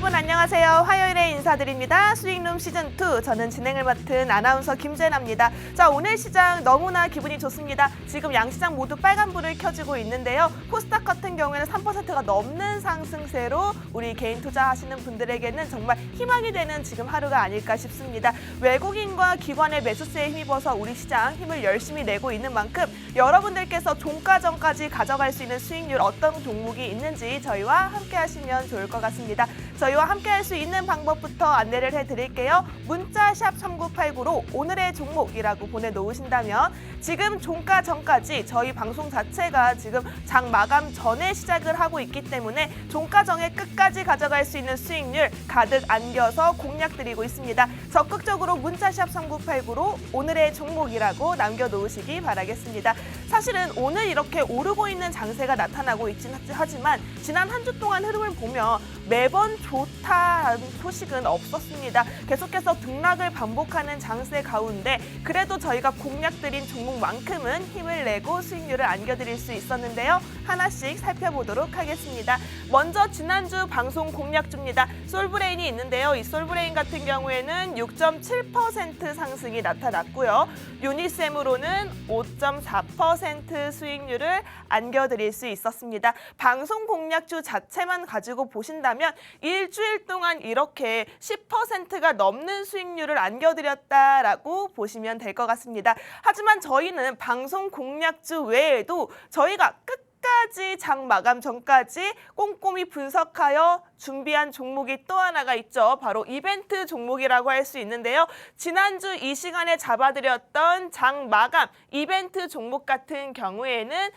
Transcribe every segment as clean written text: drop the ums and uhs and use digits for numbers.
여러분 안녕하세요. 화요일에 인사드립니다. 스윙룸 시즌2 저는 진행을 맡은 아나운서 김재나입니다. 자, 오늘 시장 너무나 기분이 좋습니다. 지금 양시장 모두 빨간불을 켜지고 있는데요. 코스닥 같은 경우에는 3%가 넘는 상승세로 우리 개인 투자하시는 분들에게는 정말 희망이 되는 지금 하루가 아닐까 싶습니다. 외국인과 기관의 매수세에 힘입어서 우리 시장 힘을 열심히 내고 있는 만큼 여러분들께서 종가전까지 가져갈 수 있는 수익률 어떤 종목이 있는지 저희와 함께 하시면 좋을 것 같습니다. 저희와 함께 할 수 있는 방법부터 안내를 해드릴게요. 문자 샵 3989로 오늘의 종목이라고 보내놓으신다면 지금 종가 전까지 저희 방송 자체가 지금 장 마감 전에 시작을 하고 있기 때문에 종가 전에 끝까지 가져갈 수 있는 수익률 가득 안겨서 공략드리고 있습니다. 적극적으로 문자 샵 3989로 오늘의 종목이라고 남겨놓으시기 바라겠습니다. 사실은 오늘 이렇게 오르고 있는 장세가 나타나고 있긴 하지만 지난 한 주 동안 흐름을 보면 매번 좋다는 소식은 없었습니다. 계속해서 등락을 반복하는 장세 가운데 그래도 저희가 공략드린 종목만큼은 힘을 내고 수익률을 안겨드릴 수 있었는데요. 하나씩 살펴보도록 하겠습니다. 먼저 지난주 방송 공략주입니다. 솔브레인이 있는데요. 이 솔브레인 같은 경우에는 6.7% 상승이 나타났고요. 유니셈으로는 5.4% 수익률을 안겨드릴 수 있었습니다. 방송 공략주 자체만 가지고 보신다면 일주일 동안 이렇게 10%가 넘는 수익률을 안겨드렸다라고 보시면 될 것 같습니다. 하지만 저희는 방송 공략주 외에도 저희가 끝까지 장 마감 전까지 꼼꼼히 분석하여 준비한 종목이 또 하나가 있죠. 바로 이벤트 종목이라고 할 수 있는데요. 지난주 이 시간에 잡아드렸던 장 마감 이벤트 종목 같은 경우에는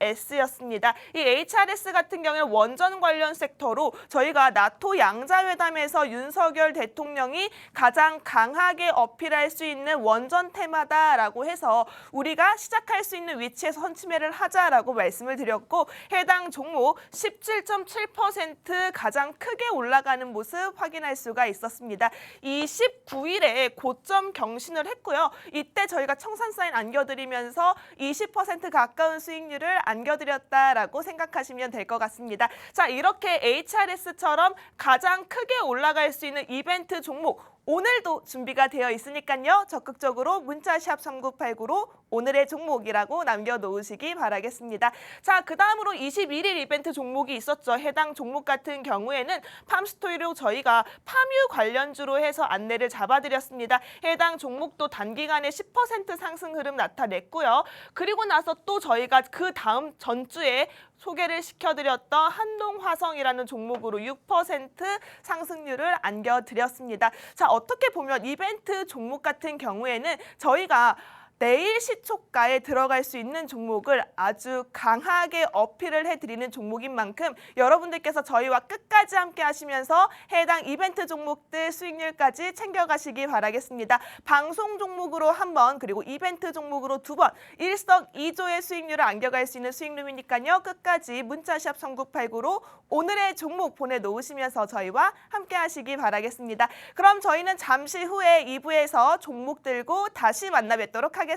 HRS였습니다. 이 HRS 같은 경우에는 원전 관련 섹터로 저희가 나토 양자회담에서 윤석열 대통령이 가장 강하게 어필할 수 있는 원전 테마다라고 해서 우리가 시작할 수 있는 위치에서 선취매를 하자라고 말씀을 드렸고 해당 종목 17.7% 가장 크게 올라가는 모습 확인할 수가 있었습니다. 이 19일에 고점 경신을 했고요. 이때 저희가 청산사인 안겨드리면서 20% 가까운 수익률을 안겨드렸다라고 생각하시면 될 것 같습니다. 자, 이렇게 HRS처럼 가장 크게 올라갈 수 있는 이벤트 종목 오늘도 준비가 되어 있으니까요. 적극적으로 문자샵 3989로 오늘의 종목이라고 남겨놓으시기 바라겠습니다. 자, 그 다음으로 21일 이벤트 종목이 있었죠. 해당 종목 같은 경우에는 팜스토리로 저희가 파뮤 관련주로 해서 안내를 잡아드렸습니다. 해당 종목도 단기간에 10% 상승 흐름 나타냈고요. 그리고 나서 또 저희가 그 다음 전주에 소개를 시켜드렸던 한동화성이라는 종목으로 6% 상승률을 안겨드렸습니다. 자, 어떻게 보면 이벤트 종목 같은 경우에는 저희가 내일 시초가에 들어갈 수 있는 종목을 아주 강하게 어필을 해드리는 종목인 만큼 여러분들께서 저희와 끝까지 함께 하시면서 해당 이벤트 종목들 수익률까지 챙겨가시기 바라겠습니다. 방송 종목으로 한 번 그리고 이벤트 종목으로 두 번 일석이조의 수익률을 안겨갈 수 있는 수익룸이니까요. 끝까지 문자샵 3989로 오늘의 종목 보내놓으시면서 저희와 함께 하시기 바라겠습니다. 그럼 저희는 잠시 후에 2부에서 종목 들고 다시 만나 뵙도록 하겠습니다.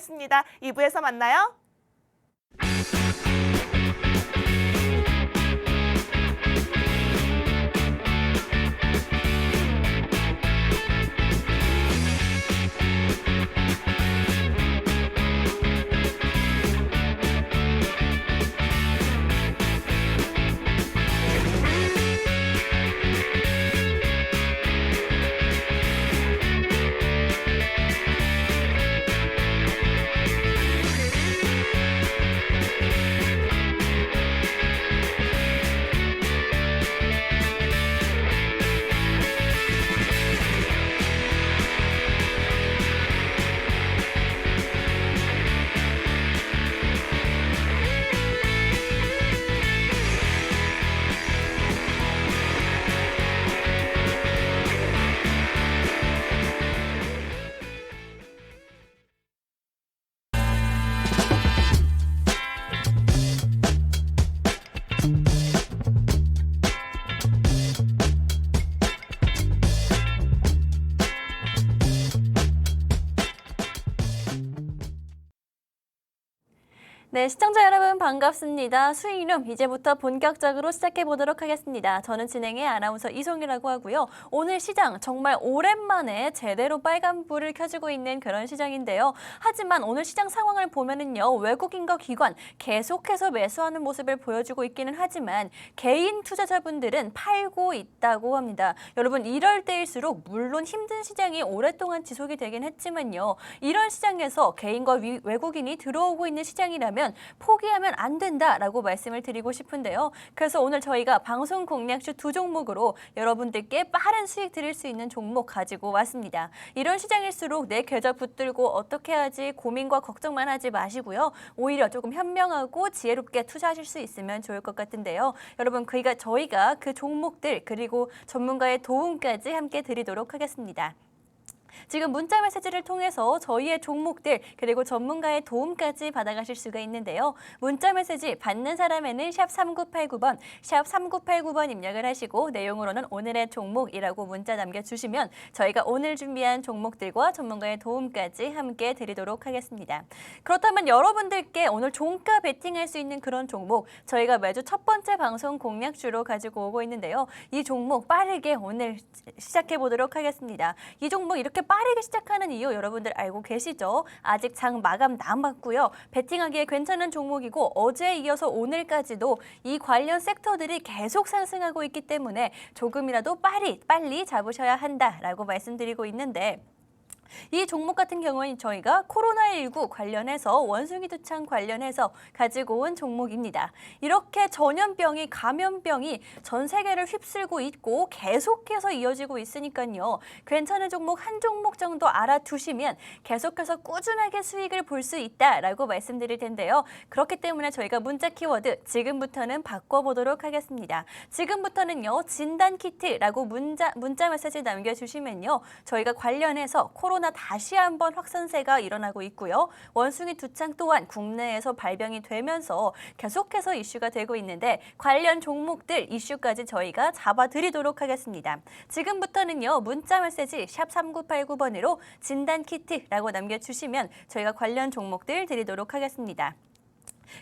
2부에서 만나요. 네, 시청자 여러분 반갑습니다. 수익룸 이제부터 본격적으로 시작해 보도록 하겠습니다. 저는 진행의 아나운서 이송이라고 하고요. 오늘 시장 정말 오랜만에 제대로 빨간불을 켜지고 있는 그런 시장인데요. 하지만 오늘 시장 상황을 보면은요, 외국인과 기관 계속해서 매수하는 모습을 보여주고 있기는 하지만 개인 투자자분들은 팔고 있다고 합니다. 여러분, 이럴 때일수록 물론 힘든 시장이 오랫동안 지속이 되긴 했지만요. 이런 시장에서 개인과 외국인이 들어오고 있는 시장이라면 포기하면 안 된다라고 말씀을 드리고 싶은데요. 그래서 오늘 저희가 방송 공략주 두 종목으로 여러분들께 빠른 수익 드릴 수 있는 종목 가지고 왔습니다. 이런 시장일수록 내 계좌 붙들고 어떻게 하지 고민과 걱정만 하지 마시고요. 오히려 조금 현명하고 지혜롭게 투자하실 수 있으면 좋을 것 같은데요. 여러분, 저희가 그 종목들 그리고 전문가의 도움까지 함께 드리도록 하겠습니다. 지금 문자 메시지를 통해서 저희의 종목들 그리고 전문가의 도움까지 받아가실 수가 있는데요. 문자 메시지 받는 사람에는 샵 3989번, 샵 3989번 입력을 하시고 내용으로는 오늘의 종목이라고 문자 남겨주시면 저희가 오늘 준비한 종목들과 전문가의 도움까지 함께 드리도록 하겠습니다. 그렇다면 여러분들께 오늘 종가 베팅할 수 있는 그런 종목 저희가 매주 첫 번째 방송 공략주로 가지고 오고 있는데요. 이 종목 빠르게 오늘 시작해 보도록 하겠습니다. 이 종목 이렇게 빠르게 시작하는 이유 여러분들 알고 계시죠? 아직 장 마감 남았고요. 베팅하기에 괜찮은 종목이고 어제에 이어서 오늘까지도 이 관련 섹터들이 계속 상승하고 있기 때문에 조금이라도 빨리 잡으셔야 한다라고 말씀드리고 있는데 이 종목 같은 경우는 저희가 코로나19 관련해서 원숭이 두창 관련해서 가지고 온 종목입니다. 이렇게 전염병이 감염병이 전 세계를 휩쓸고 있고 계속해서 이어지고 있으니까요. 괜찮은 종목 한 종목 정도 알아두시면 계속해서 꾸준하게 수익을 볼 수 있다라고 말씀드릴 텐데요. 그렇기 때문에 저희가 문자 키워드 지금부터는 바꿔보도록 하겠습니다. 지금부터는요. 진단키트라고 문자 메시지 남겨주시면요. 저희가 관련해서 코로나 다시 한번 확산세가 일어나고 있고요. 원숭이 두창 또한 국내에서 발병이 되면서 계속해서 이슈가 되고 있는데 관련 종목들 이슈까지 저희가 잡아드리도록 하겠습니다. 지금부터는요. 문자 메시지 샵 3989번으로 진단키트라고 남겨주시면 저희가 관련 종목들 드리도록 하겠습니다.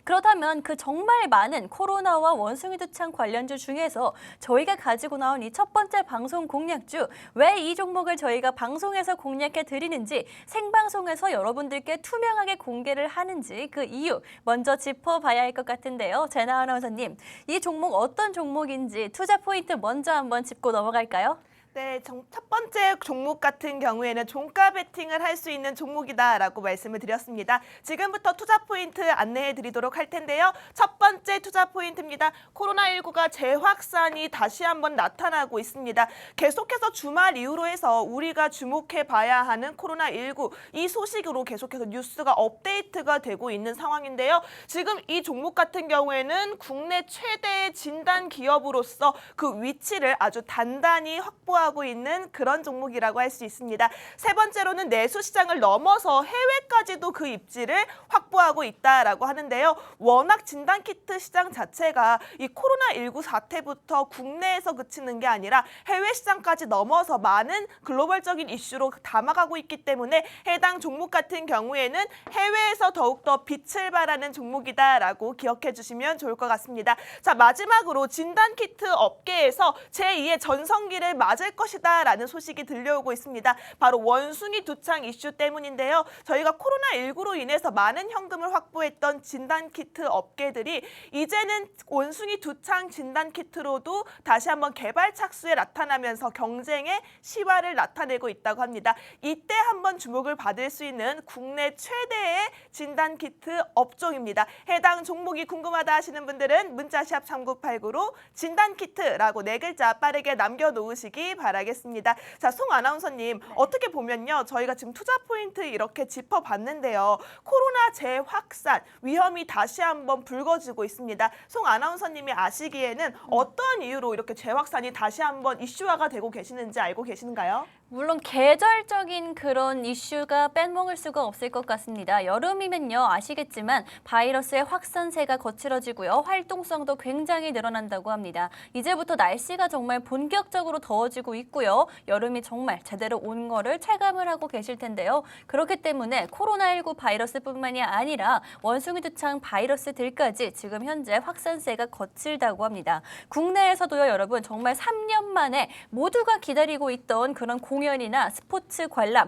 그렇다면 그 정말 많은 코로나와 원숭이 두창 관련주 중에서 저희가 가지고 나온 이 첫 번째 방송 공략주 왜 이 종목을 저희가 방송에서 공략해 드리는지 생방송에서 여러분들께 투명하게 공개를 하는지 그 이유 먼저 짚어봐야 할 것 같은데요. 제나 아나운서님, 이 종목 어떤 종목인지 투자 포인트 먼저 한번 짚고 넘어갈까요? 네, 첫 번째 종목 같은 경우에는 종가 베팅을 할 수 있는 종목이다라고 말씀을 드렸습니다. 지금부터 투자 포인트 안내해 드리도록 할 텐데요. 첫 번째 투자 포인트입니다. 코로나19가 재확산이 다시 한번 나타나고 있습니다. 계속해서 주말 이후로 해서 우리가 주목해 봐야 하는 코로나19 이 소식으로 계속해서 뉴스가 업데이트가 되고 있는 상황인데요. 지금 이 종목 같은 경우에는 국내 최대의 진단 기업으로서 그 위치를 아주 단단히 확보하고 있는 그런 종목이라고 할 수 있습니다. 세 번째로는 내수 시장을 넘어서 해외까지도 그 입지를 확보하고 있다라고 하는데요. 워낙 진단키트 시장 자체가 이 코로나19 사태부터 국내에서 그치는 게 아니라 해외 시장까지 넘어서 많은 글로벌적인 이슈로 담아가고 있기 때문에 해당 종목 같은 경우에는 해외에서 더욱더 빛을 발하는 종목이다라고 기억해 주시면 좋을 것 같습니다. 자, 마지막으로 진단키트 업계에서 제2의 전성기를 맞을 것이다 라는 소식이 들려오고 있습니다. 바로 원숭이 두창 이슈 때문인데요. 저희가 코로나19로 인해서 많은 현금을 확보했던 진단키트 업계들이 이제는 원숭이 두창 진단키트로도 다시 한번 개발 착수에 나타나면서 경쟁의 시화를 나타내고 있다고 합니다. 이때 한번 주목을 받을 수 있는 국내 최대의 진단키트 업종입니다. 해당 종목이 궁금하다 하시는 분들은 문자샵 3989로 진단키트라고 네 글자 빠르게 남겨놓으시기 바라겠습니다. 자, 송 아나운서님, 어떻게 보면요. 저희가 지금 투자 포인트 이렇게 짚어봤는데요. 코로나 재확산 위험이 다시 한번 불거지고 있습니다. 송 아나운서님이 아시기에는 어떠한 이유로 이렇게 재확산이 다시 한번 이슈화가 되고 계시는지 알고 계시는가요? 물론 계절적인 그런 이슈가 빼먹을 수가 없을 것 같습니다. 여름이면요, 아시겠지만 바이러스의 확산세가 거칠어지고요. 활동성도 굉장히 늘어난다고 합니다. 이제부터 날씨가 정말 본격적으로 더워지고 있고요. 여름이 정말 제대로 온 거를 체감을 하고 계실 텐데요. 그렇기 때문에 코로나19 바이러스뿐만이 아니라 원숭이두창 바이러스들까지 지금 현재 확산세가 거칠다고 합니다. 국내에서도요, 여러분 정말 3년 만에 모두가 기다리고 있던 그런 공연이나 스포츠 관람,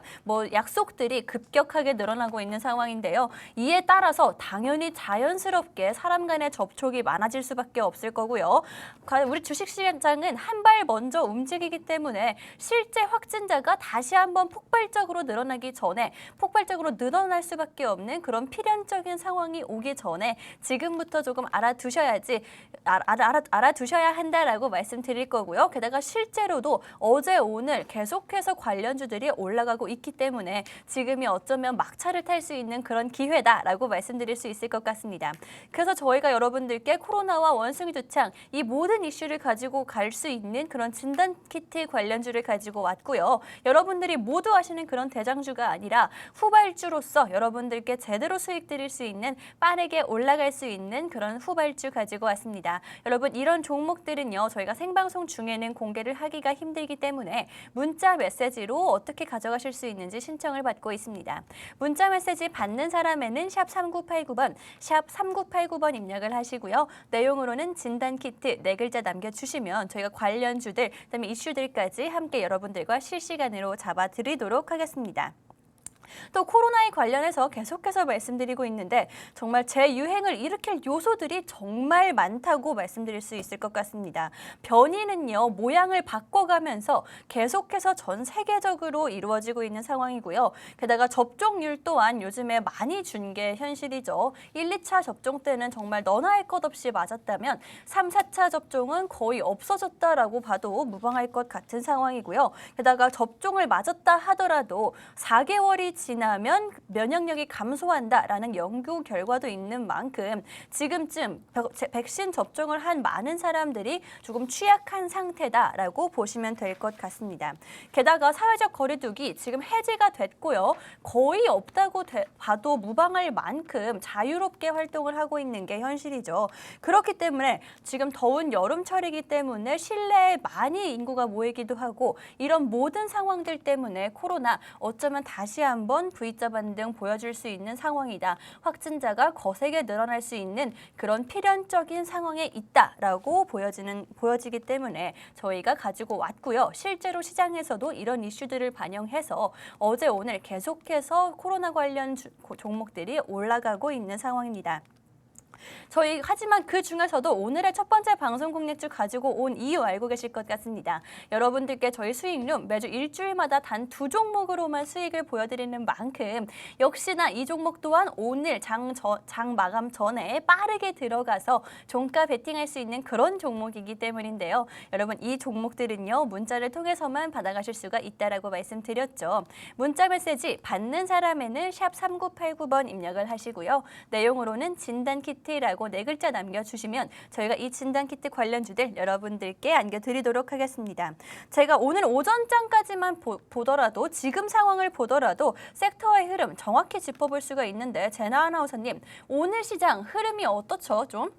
약속들이 급격하게 늘어나고 있는 상황인데요. 이에 따라서 당연히 자연스럽게 사람 간의 접촉이 많아질 수밖에 없을 거고요. 우리 주식시장은 한 발 먼저 움직이기 때문에 실제 확진자가 다시 한번 폭발적으로 늘어날 수밖에 없는 그런 필연적인 상황이 오기 전에 지금부터 조금 알아두셔야 한다라고 말씀드릴 거고요. 게다가 실제로도 어제 오늘 계속해서 관련주들이 올라가고 있기 때문에 지금이 어쩌면 막차를 탈 수 있는 그런 기회다라고 말씀드릴 수 있을 것 같습니다. 그래서 저희가 여러분들께 코로나와 원숭이두창 이 모든 이슈를 가지고 갈 수 있는 그런 진단키트 관련주를 가지고 왔고요. 여러분들이 모두 아시는 그런 대장주가 아니라 후발주로서 여러분들께 제대로 수익 드릴 수 있는, 빠르게 올라갈 수 있는 그런 후발주 가지고 왔습니다. 여러분, 이런 종목들은요, 저희가 생방송 중에는 공개를 하기가 힘들기 때문에 문자 메시지로 어떻게 가져가실 수 있는지 신청을 받고 있습니다. 문자 메시지 받는 사람에는 샵 3989번, 샵 3989번 입력을 하시고요. 내용으로는 진단키트 4글자 남겨주시면 저희가 관련주들, 그다음에 이슈들까지 함께 여러분들과 실시간으로 잡아드리도록 하겠습니다. 또 코로나에 관련해서 계속해서 말씀드리고 있는데 정말 재유행을 일으킬 요소들이 정말 많다고 말씀드릴 수 있을 것 같습니다. 변이는요, 모양을 바꿔가면서 계속해서 전 세계적으로 이루어지고 있는 상황이고요. 게다가 접종률 또한 요즘에 많이 준 게 현실이죠. 1, 2차 접종 때는 정말 너나 할 것 없이 맞았다면 3, 4차 접종은 거의 없어졌다라고 봐도 무방할 것 같은 상황이고요. 게다가 접종을 맞았다 하더라도 4개월이 지나면 면역력이 감소한다라는 연구 결과도 있는 만큼 지금쯤 백신 접종을 한 많은 사람들이 조금 취약한 상태다라고 보시면 될 것 같습니다. 게다가 사회적 거리두기 지금 해제가 됐고요. 거의 없다고 봐도 무방할 만큼 자유롭게 활동을 하고 있는 게 현실이죠. 그렇기 때문에 지금 더운 여름철이기 때문에 실내에 많이 인구가 모이기도 하고 이런 모든 상황들 때문에 코로나 어쩌면 다시 한번 V자 반등 보여줄 수 있는 상황이다. 확진자가 거세게 늘어날 수 있는 그런 필연적인 상황에 있다라고 보여지기 때문에 저희가 가지고 왔고요. 실제로 시장에서도 이런 이슈들을 반영해서 어제 오늘 계속해서 코로나 관련 종목들이 올라가고 있는 상황입니다. 하지만 그 중에서도 오늘의 첫 번째 방송 공략주 가지고 온 이유 알고 계실 것 같습니다. 여러분들께 저희 수익률 매주 일주일마다 단 2종목으로만 수익을 보여드리는 만큼 역시나 이 종목 또한 오늘 장 마감 전에 빠르게 들어가서 종가 베팅할 수 있는 그런 종목이기 때문인데요. 여러분, 이 종목들은요, 문자를 통해서만 받아가실 수가 있다라고 말씀드렸죠. 문자 메시지 받는 사람에는 샵 3989번 입력을 하시고요. 내용으로는 진단키트라고 4글자 남겨주시면 저희가 이 진단키트 관련주들 여러분들께 안겨드리도록 하겠습니다. 제가 오늘 오전장까지만 보더라도 지금 상황을 보더라도 섹터의 흐름 정확히 짚어볼 수가 있는데 제나 아나운서님, 오늘 시장 흐름이 어떻죠? 좀?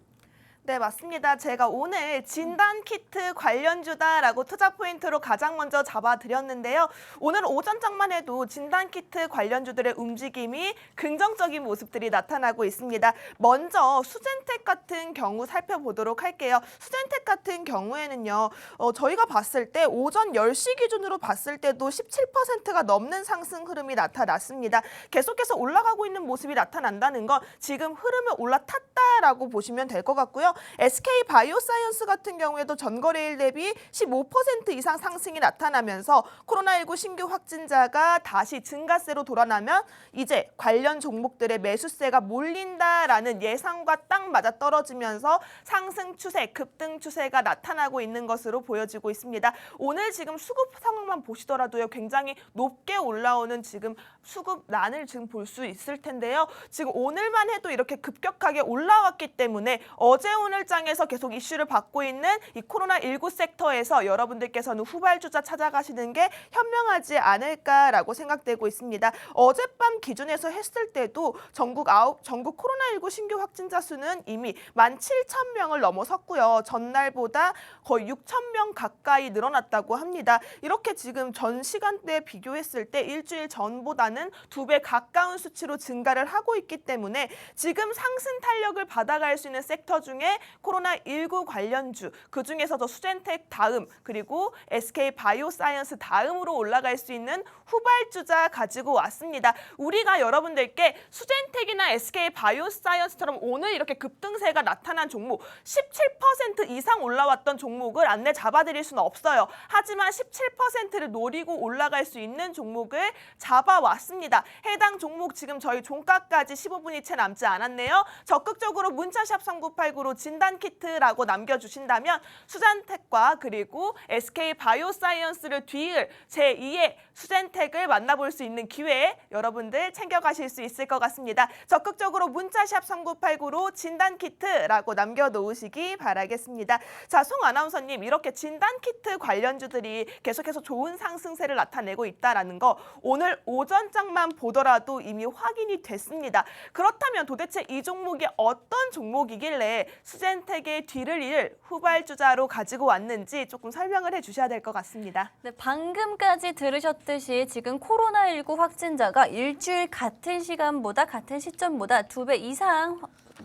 네, 맞습니다. 제가 오늘 진단키트 관련주다라고 투자 포인트로 가장 먼저 잡아드렸는데요. 오늘 오전장만 해도 진단키트 관련주들의 움직임이 긍정적인 모습들이 나타나고 있습니다. 먼저 수젠텍 같은 경우 살펴보도록 할게요. 수젠텍 같은 경우에는요, 저희가 봤을 때 오전 10시 기준으로 봤을 때도 17%가 넘는 상승 흐름이 나타났습니다. 계속해서 올라가고 있는 모습이 나타난다는 건 지금 흐름을 올라탔다라고 보시면 될 것 같고요. SK 바이오사이언스 같은 경우에도 전거래일 대비 15% 이상 상승이 나타나면서 코로나19 신규 확진자가 다시 증가세로 돌아나면 이제 관련 종목들의 매수세가 몰린다라는 예상과 딱 맞아떨어지면서 상승 추세, 급등 추세가 나타나고 있는 것으로 보여지고 있습니다. 오늘 지금 수급 상황만 보시더라도요, 굉장히 높게 올라오는 지금 수급란을 지금 볼 수 있을 텐데요. 지금 오늘만 해도 이렇게 급격하게 올라왔기 때문에 어제 신문을장에서 계속 이슈를 받고 있는 이 코로나19 섹터에서 여러분들께서는 후발주자 찾아가시는 게 현명하지 않을까라고 생각되고 있습니다. 어젯밤 기준에서 했을 때도 전국 코로나19 신규 확진자 수는 이미 17,000명을 넘어섰고요. 전날보다 거의 6,000명 가까이 늘어났다고 합니다. 이렇게 지금 전 시간대에 비교했을 때 일주일 전보다는 2배 가까운 수치로 증가를 하고 있기 때문에 지금 상승 탄력을 받아갈 수 있는 섹터 중에 코로나19 관련주, 그중에서도 수젠텍 다음 그리고 SK바이오사이언스 다음으로 올라갈 수 있는 후발주자 가지고 왔습니다. 우리가 여러분들께 수젠텍이나 SK바이오사이언스처럼 오늘 이렇게 급등세가 나타난 종목 17% 이상 올라왔던 종목을 안내 잡아드릴 수는 없어요. 하지만 17%를 노리고 올라갈 수 있는 종목을 잡아왔습니다. 해당 종목 지금 저희 종가까지 15분이 채 남지 않았네요. 적극적으로 문자샵 3989로 진단키트라고 남겨주신다면 수젠텍과 그리고 SK바이오사이언스를 뒤을 제2의 수젠텍을 만나볼 수 있는 기회에 여러분들 챙겨가실 수 있을 것 같습니다. 적극적으로 문자샵 3989로 진단키트라고 남겨놓으시기 바라겠습니다. 자, 송 아나운서님, 이렇게 진단키트 관련주들이 계속해서 좋은 상승세를 나타내고 있다는 거 오늘 오전장만 보더라도 이미 확인이 됐습니다. 그렇다면 도대체 이 종목이 어떤 종목이길래 수젠텍의 뒤를 이을 후발주자로 가지고 왔는지 조금 설명을 해주셔야 될 것 같습니다. 네, 방금까지 들으셨듯이 지금 코로나19 확진자가 일주일 같은 시점보다 2배 이상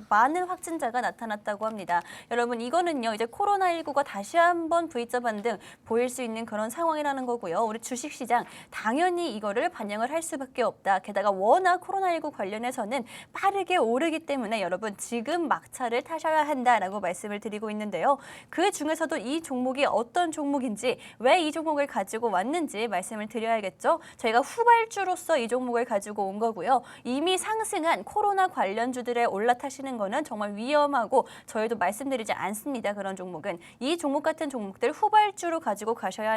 많은 확진자가 나타났다고 합니다. 여러분, 이거는요, 이제 코로나19가 다시 한번 V자 반등 보일 수 있는 그런 상황이라는 거고요. 우리 주식시장 당연히 이거를 반영을 할 수밖에 없다. 게다가 워낙 코로나19 관련해서는 빠르게 오르기 때문에 여러분 지금 막차를 타셔야 한다라고 말씀을 드리고 있는데요. 그 중에서도 이 종목이 어떤 종목인지, 왜 이 종목을 가지고 왔는지 말씀을 드려야겠죠. 저희가 후발주로서 이 종목을 가지고 온 거고요. 이미 상승한 코로나 관련주들에 올라타시는 거는 정말 위험하고 저희도 말씀드리지 않습니다. 그런 종목은 이 종목 같은 종목들 후발주로 가지고 가셔야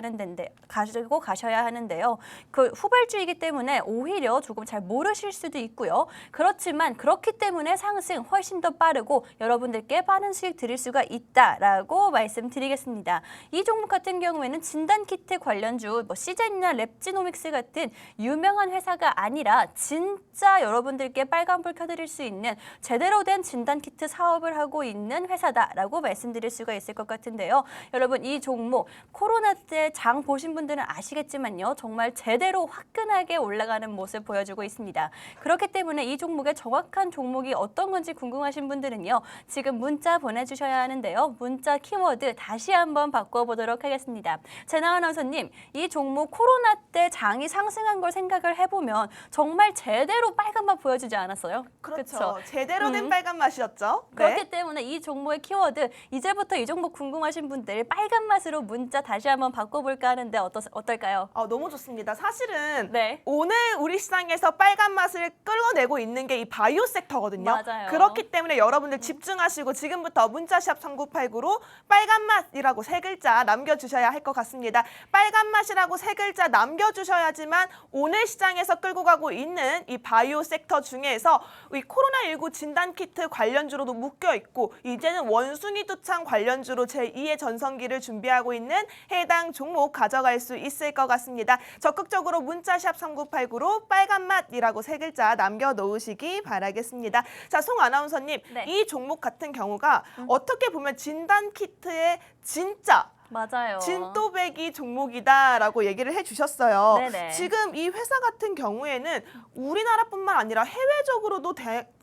하는데요. 그 후발주이기 때문에 오히려 조금 잘 모르실 수도 있고요. 그렇지만 그렇기 때문에 상승 훨씬 더 빠르고 여러분들께 빠른 수익 드릴 수가 있다라고 말씀드리겠습니다. 이 종목 같은 경우에는 진단키트 관련주, 시젠이나 랩지노믹스 같은 유명한 회사가 아니라 진짜 여러분들께 빨간불 켜드릴 수 있는 제대로 된 진단키트 사업을 하고 있는 회사다라고 말씀드릴 수가 있을 것 같은데요. 여러분, 이 종목 코로나 때 장 보신 분들은 아시겠지만요. 정말 제대로 화끈하게 올라가는 모습 보여주고 있습니다. 그렇기 때문에 이 종목의 정확한 종목이 어떤 건지 궁금하신 분들은요. 지금 문자 보내주셔야 하는데요. 문자 키워드 다시 한번 바꿔보도록 하겠습니다. 제나 아나운서님, 이 종목 코로나 때 장이 상승한 걸 생각을 해보면 정말 제대로 빨간 맛 보여주지 않았어요? 그렇죠. 제대로 된 빨간 맛이었죠. 그렇기 때문에 이 종목의 키워드, 이제부터 이 종목 궁금하신 분들 빨간 맛으로 문자 다시 한번 바꿔볼까 하는데 어떨까요? 너무 좋습니다. 사실은 네. 오늘 우리 시장에서 빨간 맛을 끌어내고 있는 게 이 바이오 섹터거든요. 맞아요. 그렇기 때문에 여러분들 집중하시고 지금부터 문자샵 3989로 빨간 맛이라고 3글자 남겨주셔야 할 것 같습니다. 빨간 맛이라고 3글자 남겨주셔야지만 오늘 시장에서 끌고 가고 있는 이 바이오 섹터 중에서 이 코로나19 진단키트 관련주로도 묶여있고 이제는 원숭이 두창 관련주로 제2의 전성기를 준비하고 있는 해당 종목 가져갈 수 있을 것 같습니다. 적극적으로 문자샵 3989로 빨간 맛이라고 3글자 남겨놓으시기 바라겠습니다. 자, 송 아나운서님, 네. 이 종목 같은 경우가 어떻게 보면 진단키트의 진짜 맞아요. 진또배기 종목이다라고 얘기를 해주셨어요. 네네. 지금 이 회사 같은 경우에는 우리나라뿐만 아니라 해외적으로도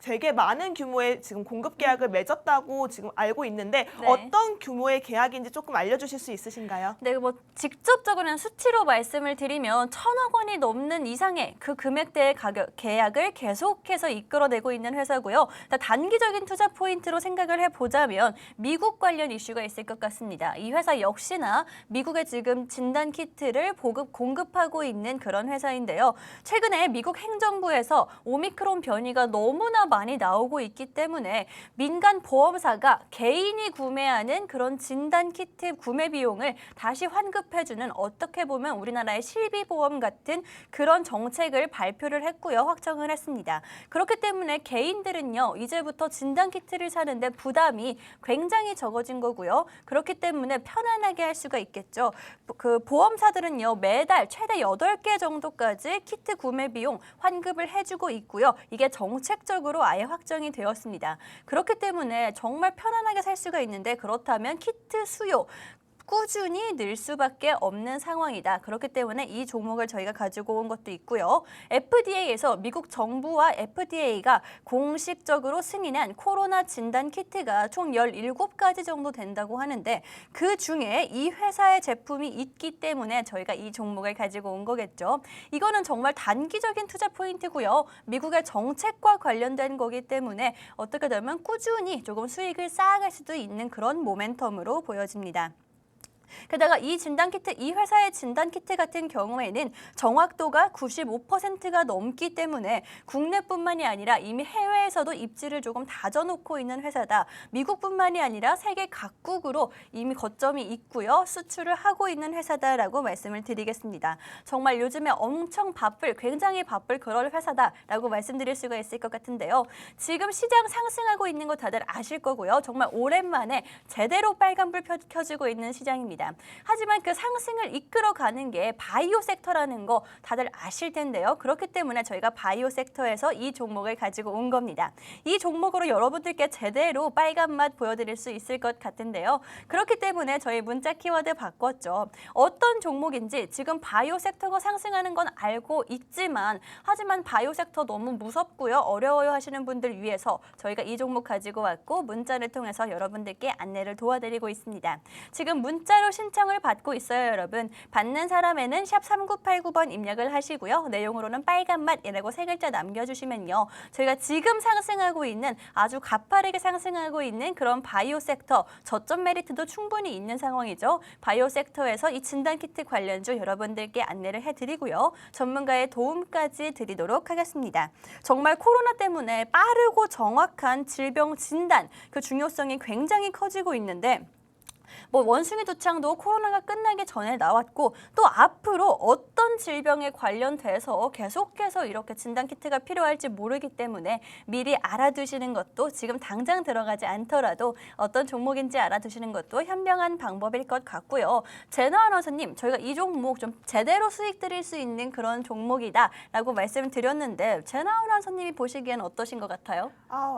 되게 많은 규모의 지금 공급 계약을 맺었다고 지금 알고 있는데 네. 어떤 규모의 계약인지 조금 알려주실 수 있으신가요? 네, 직접적으로 수치로 말씀을 드리면 1,000억 원이 넘는 이상의 그 금액대의 계약을 계속해서 이끌어내고 있는 회사고요. 단기적인 투자 포인트로 생각을 해보자면 미국 관련 이슈가 있을 것 같습니다. 이 회사 역시 역시나 미국에 지금 진단 키트를 공급하고 있는 그런 회사인데요. 최근에 미국 행정부에서 오미크론 변이가 너무나 많이 나오고 있기 때문에 민간 보험사가 개인이 구매하는 그런 진단 키트 구매 비용을 다시 환급해주는 어떻게 보면 우리나라의 실비보험 같은 그런 정책을 발표를 했고요. 확정을 했습니다. 그렇기 때문에 개인들은요. 이제부터 진단 키트를 사는데 부담이 굉장히 적어진 거고요. 그렇기 때문에 편안하게 할 수가 있겠죠. 그 보험사들은요. 매달 최대 8개 정도까지 키트 구매 비용 환급을 해주고 있고요. 이게 정책적으로 아예 확정이 되었습니다. 그렇기 때문에 정말 편안하게 살 수가 있는데 그렇다면 키트 수요 꾸준히 늘 수밖에 없는 상황이다. 그렇기 때문에 이 종목을 저희가 가지고 온 것도 있고요. FDA에서 미국 정부와 FDA가 공식적으로 승인한 코로나 진단 키트가 총 17가지 정도 된다고 하는데 그 중에 이 회사의 제품이 있기 때문에 저희가 이 종목을 가지고 온 거겠죠. 이거는 정말 단기적인 투자 포인트고요. 미국의 정책과 관련된 거기 때문에 어떻게 되면 꾸준히 조금 수익을 쌓아갈 수도 있는 그런 모멘텀으로 보여집니다. 게다가 이 진단키트, 이 회사의 진단키트 같은 경우에는 정확도가 95%가 넘기 때문에 국내뿐만이 아니라 이미 해외에서도 입지를 조금 다져놓고 있는 회사다. 미국뿐만이 아니라 세계 각국으로 이미 거점이 있고요. 수출을 하고 있는 회사다라고 말씀을 드리겠습니다. 정말 요즘에 엄청 굉장히 바쁠 그럴 회사다라고 말씀드릴 수가 있을 것 같은데요. 지금 시장 상승하고 있는 거 다들 아실 거고요. 정말 오랜만에 제대로 빨간불 켜지고 있는 시장입니다. 하지만 그 상승을 이끌어가는 게 바이오 섹터라는 거 다들 아실 텐데요. 그렇기 때문에 저희가 바이오 섹터에서 이 종목을 가지고 온 겁니다. 이 종목으로 여러분들께 제대로 빨간 맛 보여드릴 수 있을 것 같은데요. 그렇기 때문에 저희 문자 키워드 바꿨죠. 어떤 종목인지 지금 바이오 섹터가 상승하는 건 알고 있지만 하지만 바이오 섹터 너무 무섭고요. 어려워요 하시는 분들 위해서 저희가 이 종목 가지고 왔고 문자를 통해서 여러분들께 안내를 도와드리고 있습니다. 지금 문자로 신청을 받고 있어요, 여러분. 받는 사람에는 샵 3989번 입력을 하시고요. 내용으로는 빨간 맛이라고 3글자 남겨주시면요. 저희가 지금 상승하고 있는 아주 가파르게 상승하고 있는 그런 바이오 섹터 저점 메리트도 충분히 있는 상황이죠. 바이오 섹터에서 이 진단키트 관련주 여러분들께 안내를 해드리고요. 전문가의 도움까지 드리도록 하겠습니다. 정말 코로나 때문에 빠르고 정확한 질병 진단 그 중요성이 굉장히 커지고 있는데 원숭이 두창도 코로나가 끝나기 전에 나왔고 또 앞으로 어떤 질병에 관련돼서 계속해서 이렇게 진단키트가 필요할지 모르기 때문에 미리 알아두시는 것도 지금 당장 들어가지 않더라도 어떤 종목인지 알아두시는 것도 현명한 방법일 것 같고요. 제나 아나운서님, 저희가 이 종목 좀 제대로 수익 드릴 수 있는 그런 종목이다라고 말씀드렸는데 제나 아나운서님이 보시기엔 어떠신 것 같아요?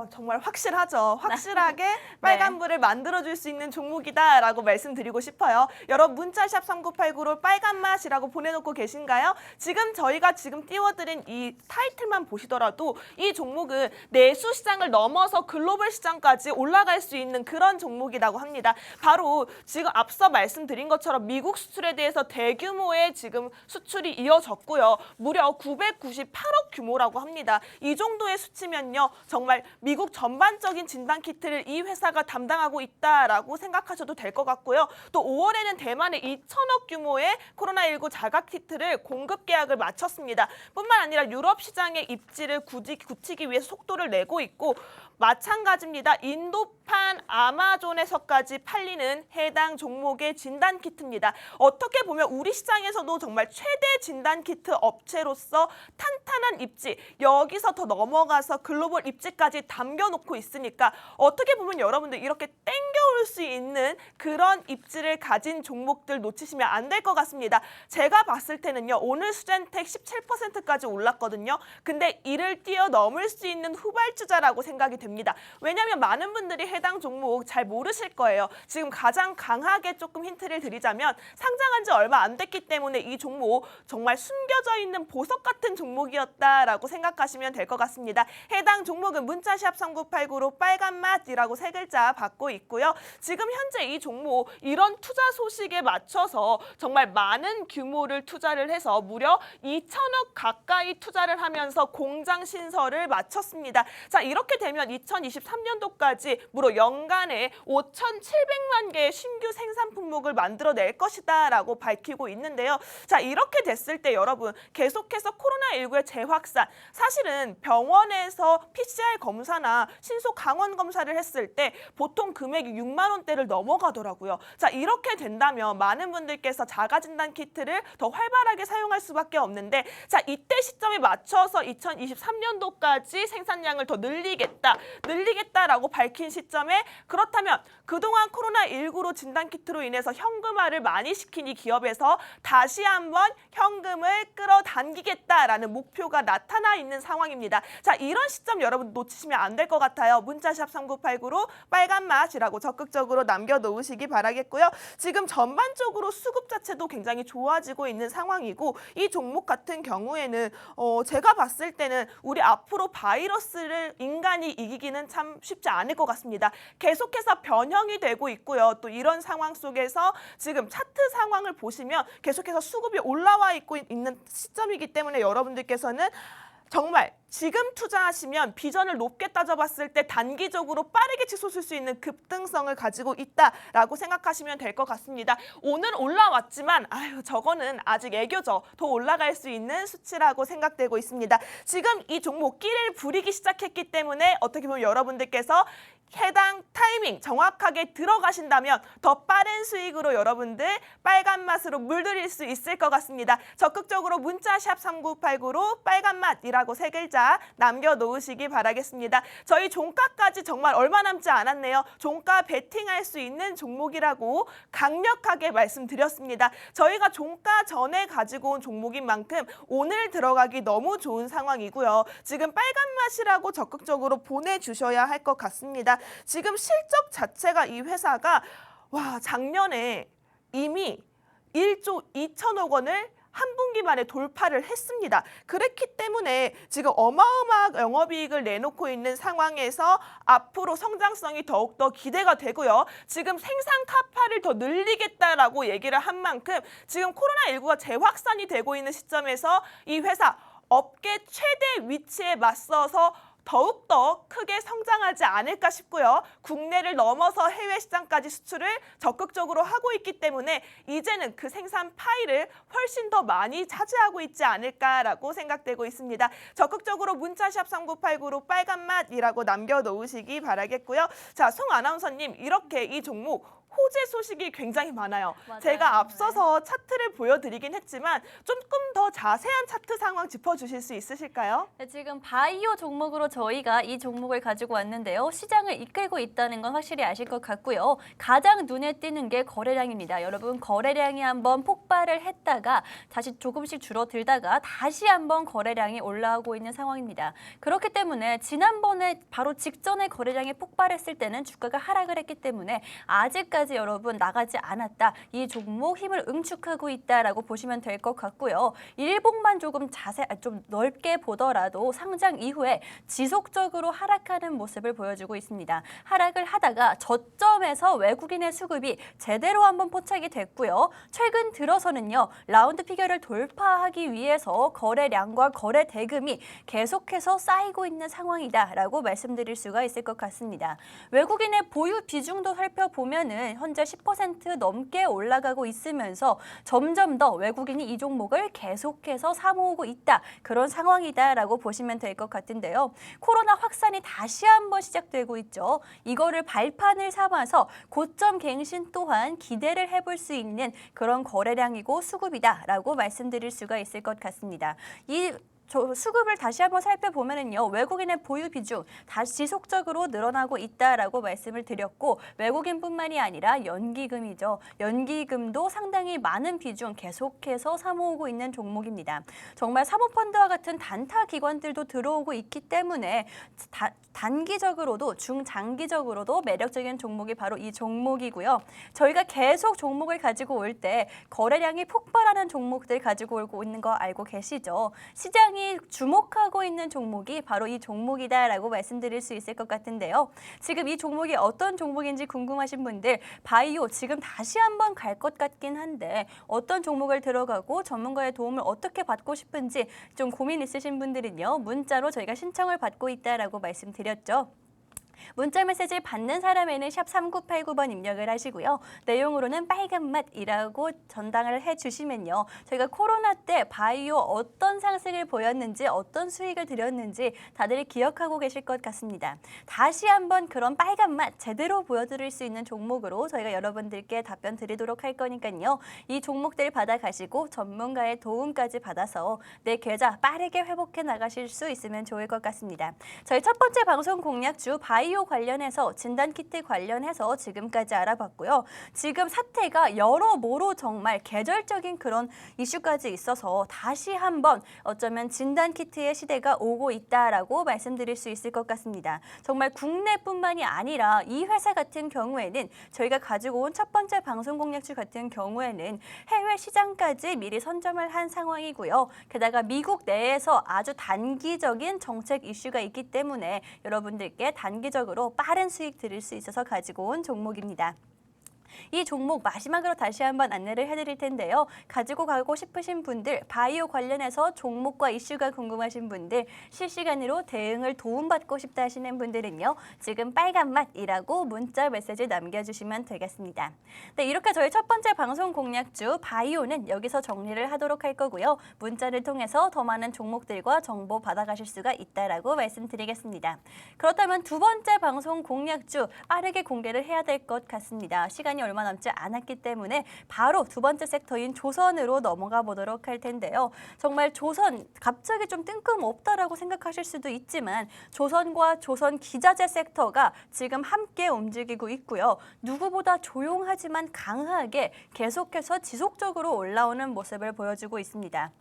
정말 확실하죠. 확실하게 빨간불을 만들어줄 수 있는 종목이다라고 말씀드리고 싶어요. 여러분 문자샵 3989로 빨간 맛이라고 보내놓고 계신가요? 지금 저희가 띄워드린 이 타이틀만 보시더라도 이 종목은 내수 시장을 넘어서 글로벌 시장까지 올라갈 수 있는 그런 종목이라고 합니다. 바로 지금 앞서 말씀드린 것처럼 미국 수출에 대해서 대규모의 지금 수출이 이어졌고요. 무려 998억 규모라고 합니다. 이 정도의 수치면요. 정말 미국 전반적인 진단키트를 이 회사가 담당하고 있다라고 생각하셔도 될 것 같고요. 또 5월에는 대만에 2천억 규모의 코로나19 자가키트를 공급 계약을 마쳤습니다. 뿐만 아니라 유럽 시장의 입지를 굳히기 위해서 속도를 내고 있고 마찬가지입니다. 인도판 아마존에서까지 팔리는 해당 종목의 진단키트입니다. 어떻게 보면 우리 시장에서도 정말 최대 진단키트 업체로서 탄탄한 입지, 여기서 더 넘어가서 글로벌 입지까지 담겨놓고 있으니까 어떻게 보면 여러분들 이렇게 땡겨올 수 있는 그런 입지를 가진 종목들 놓치시면 안 될 것 같습니다. 제가 봤을 때는요. 오늘 수젠텍 17%까지 올랐거든요. 근데 이를 뛰어넘을 수 있는 후발주자라고 생각이 됩니다. 왜냐하면 많은 분들이 해당 종목 잘 모르실 거예요. 지금 가장 강하게 조금 힌트를 드리자면 상장한 지 얼마 안 됐기 때문에 이 종목 정말 숨겨져 있는 보석 같은 종목이었다라고 생각하시면 될 것 같습니다. 해당 종목은 문자샵 3989로 빨간 맛이라고 3글자 받고 있고요. 지금 현재 이 종목 종목 이런 투자 소식에 맞춰서 정말 많은 규모를 투자를 해서 무려 2천억 가까이 투자를 하면서 공장 신설을 마쳤습니다. 자, 이렇게 되면 2023년도까지 무려 연간에 5,700만 개의 신규 생산 품목을 만들어낼 것이다 라고 밝히고 있는데요. 자, 이렇게 됐을 때 여러분 계속해서 코로나19의 재확산, 사실은 병원에서 PCR 검사나 신속 항원 검사를 했을 때 보통 금액이 6만 원대를 넘어가더라고요. 자, 이렇게 된다면 많은 분들께서 자가진단 키트를 더 활발하게 사용할 수밖에 없는데, 자, 이때 시점에 맞춰서 2023년도까지 생산량을 더 늘리겠다라고 밝힌 시점에, 그렇다면 그동안 코로나19로 진단키트로 인해서 현금화를 많이 시킨 이 기업에서 다시 한번 현금을 끌어당기겠다라는 목표가 나타나 있는 상황입니다. 자, 이런 시점 여러분 놓치시면 안 될 것 같아요. 문자샵 3989로 빨간 맛이라고 적극적으로 남겨놓으시기 바라겠고요. 지금 전반적으로 수급 자체도 굉장히 좋아지고 있는 상황이고, 이 종목 같은 경우에는 제가 봤을 때는 우리 앞으로 바이러스를 인간이 이기기는 참 쉽지 않을 것 같습니다. 계속해서 변형이 되고 있고요. 또 이런 상황 속에서 지금 차트 상황을 보시면 계속해서 수급이 올라와 있는 시점이기 때문에 여러분들께서는 정말 지금 투자하시면 비전을 높게 따져봤을 때 단기적으로 빠르게 치솟을 수 있는 급등성을 가지고 있다라고 생각하시면 될 것 같습니다. 오늘 올라왔지만 저거는 아직 애교죠. 더 올라갈 수 있는 수치라고 생각되고 있습니다. 지금 이 종목 끼를 부리기 시작했기 때문에 어떻게 보면 여러분들께서 해당 타이밍 정확하게 들어가신다면 더 빠른 수익으로 여러분들 빨간 맛으로 물들일 수 있을 것 같습니다. 적극적으로 문자샵 3989로 빨간 맛이라고 3글자 남겨놓으시기 바라겠습니다. 저희 종가까지 정말 얼마 남지 않았네요. 종가 베팅할 수 있는 종목이라고 강력하게 말씀드렸습니다. 저희가 종가 전에 가지고 온 종목인 만큼 오늘 들어가기 너무 좋은 상황이고요. 지금 빨간 맛이라고 적극적으로 보내주셔야 할 것 같습니다. 지금 실적 자체가 이 회사가 작년에 이미 1조 2천억 원을 한 분기 만에 돌파를 했습니다. 그렇기 때문에 지금 어마어마한 영업이익을 내놓고 있는 상황에서 앞으로 성장성이 더욱더 기대가 되고요. 지금 생산 카파를 더 늘리겠다라고 얘기를 한 만큼 지금 코로나19가 재확산이 되고 있는 시점에서 이 회사 업계 최대 위치에 맞서서 더욱더 크게 성장하지 않을까 싶고요. 국내를 넘어서 해외 시장까지 수출을 적극적으로 하고 있기 때문에 이제는 그 생산 파이를 훨씬 더 많이 차지하고 있지 않을까라고 생각되고 있습니다. 적극적으로 문자샵 3989로 빨간 맛이라고 남겨놓으시기 바라겠고요. 자, 송 아나운서님, 이렇게 이 종목 호재 소식이 굉장히 많아요. 맞아요. 제가 앞서서 차트를 보여드리긴 했지만 조금 더 자세한 차트 상황 짚어주실 수 있으실까요? 네, 지금 바이오 종목으로 저희가 이 종목을 가지고 왔는데요. 시장을 이끌고 있다는 건 확실히 아실 것 같고요. 가장 눈에 띄는 게 거래량입니다. 여러분, 거래량이 한번 폭발을 했다가 다시 조금씩 줄어들다가 다시 한번 거래량이 올라오고 있는 상황입니다. 그렇기 때문에 지난번에 바로 직전에 거래량이 폭발했을 때는 주가가 하락을 했기 때문에 아직까지 여러분 나가지 않았다. 이 종목 힘을 응축하고 있다라고 보시면 될 것 같고요. 일봉만 조금 좀 넓게 보더라도 상장 이후에 지속적으로 하락하는 모습을 보여주고 있습니다. 하락을 하다가 저점에서 외국인의 수급이 제대로 한번 포착이 됐고요. 최근 들어서는요. 라운드 피겨를 돌파하기 위해서 거래량과 거래 대금이 계속해서 쌓이고 있는 상황이다라고 말씀드릴 수가 있을 것 같습니다. 외국인의 보유 비중도 살펴보면은 현재 10% 넘게 올라가고 있으면서 점점 더 외국인이 이 종목을 계속해서 사모으고 있다. 그런 상황이다라고 보시면 될 것 같은데요. 코로나 확산이 다시 한번 시작되고 있죠. 이거를 발판을 삼아서 고점 갱신 또한 기대를 해볼 수 있는 그런 거래량이고 수급이다라고 말씀드릴 수가 있을 것 같습니다. 이 수급을 다시 한번 살펴보면요. 외국인의 보유 비중 다시 지속적으로 늘어나고 있다라고 말씀을 드렸고, 외국인뿐만이 아니라 연기금이죠. 연기금도 상당히 많은 비중 계속해서 사모으고 있는 종목입니다. 정말 사모펀드와 같은 단타 기관들도 들어오고 있기 때문에 단기적으로도 중장기적으로도 매력적인 종목이 바로 이 종목이고요. 저희가 계속 종목을 가지고 올 때 거래량이 폭발하는 종목들 가지고 오고 있는 거 알고 계시죠? 시장 시장이 주목하고 있는 종목이 바로 이 종목이다라고 말씀드릴 수 있을 것 같은데요. 지금 이 종목이 어떤 종목인지 궁금하신 분들, 바이오 지금 다시 한번 갈 것 같긴 한데 어떤 종목을 들어가고 전문가의 도움을 어떻게 받고 싶은지 좀 고민 있으신 분들은요. 문자로 저희가 신청을 받고 있다라고 말씀드렸죠. 문자 메시지 받는 사람에는 샵 3989번 입력을 하시고요. 내용으로는 빨간 맛이라고 전당을 해주시면요. 저희가 코로나 때 바이오 어떤 상승을 보였는지 어떤 수익을 드렸는지 다들 기억하고 계실 것 같습니다. 다시 한번 그런 빨간 맛 제대로 보여드릴 수 있는 종목으로 저희가 여러분들께 답변 드리도록 할 거니까요. 이 종목들 받아가시고 전문가의 도움까지 받아서 내 계좌 빠르게 회복해 나가실 수 있으면 좋을 것 같습니다. 저희 첫 번째 방송 공략주 바이오 관련해서 진단키트 관련해서 지금까지 알아봤고요. 지금 사태가 여러모로 정말 계절적인 그런 이슈까지 있어서 다시 한번 어쩌면 진단키트의 시대가 오고 있다라고 말씀드릴 수 있을 것 같습니다. 정말 국내뿐만이 아니라 이 회사 같은 경우에는 저희가 가지고 온 첫 번째 방송 공략주 같은 경우에는 해외 시장까지 미리 선점을 한 상황이고요. 게다가 미국 내에서 아주 단기적인 정책 이슈가 있기 때문에 여러분들께 단기적으로 빠른 수익 드릴 수 있어서 가지고 온 종목입니다. 이 종목 마지막으로 다시 한번 안내를 해드릴 텐데요. 가지고 가고 싶으신 분들, 바이오 관련해서 종목과 이슈가 궁금하신 분들, 실시간으로 대응을 도움받고 싶다 하시는 분들은요. 지금 빨간 맛이라고 문자 메시지 남겨주시면 되겠습니다. 네, 이렇게 저희 첫 번째 방송 공략주 바이오는 여기서 정리를 하도록 할 거고요. 문자를 통해서 더 많은 종목들과 정보 받아가실 수가 있다라고 말씀드리겠습니다. 그렇다면 두 번째 방송 공략주 빠르게 공개를 해야 될 것 같습니다. 시간이 얼마 남지 않았기 때문에 바로 두 번째 섹터인 조선으로 넘어가 보도록 할 텐데요. 정말 조선 갑자기 좀 뜬금없다라고 생각하실 수도 있지만 조선과 조선 기자재 섹터가 지금 함께 움직이고 있고요. 누구보다 조용하지만 강하게 계속해서 지속적으로 올라오는 모습을 보여주고 있습니다.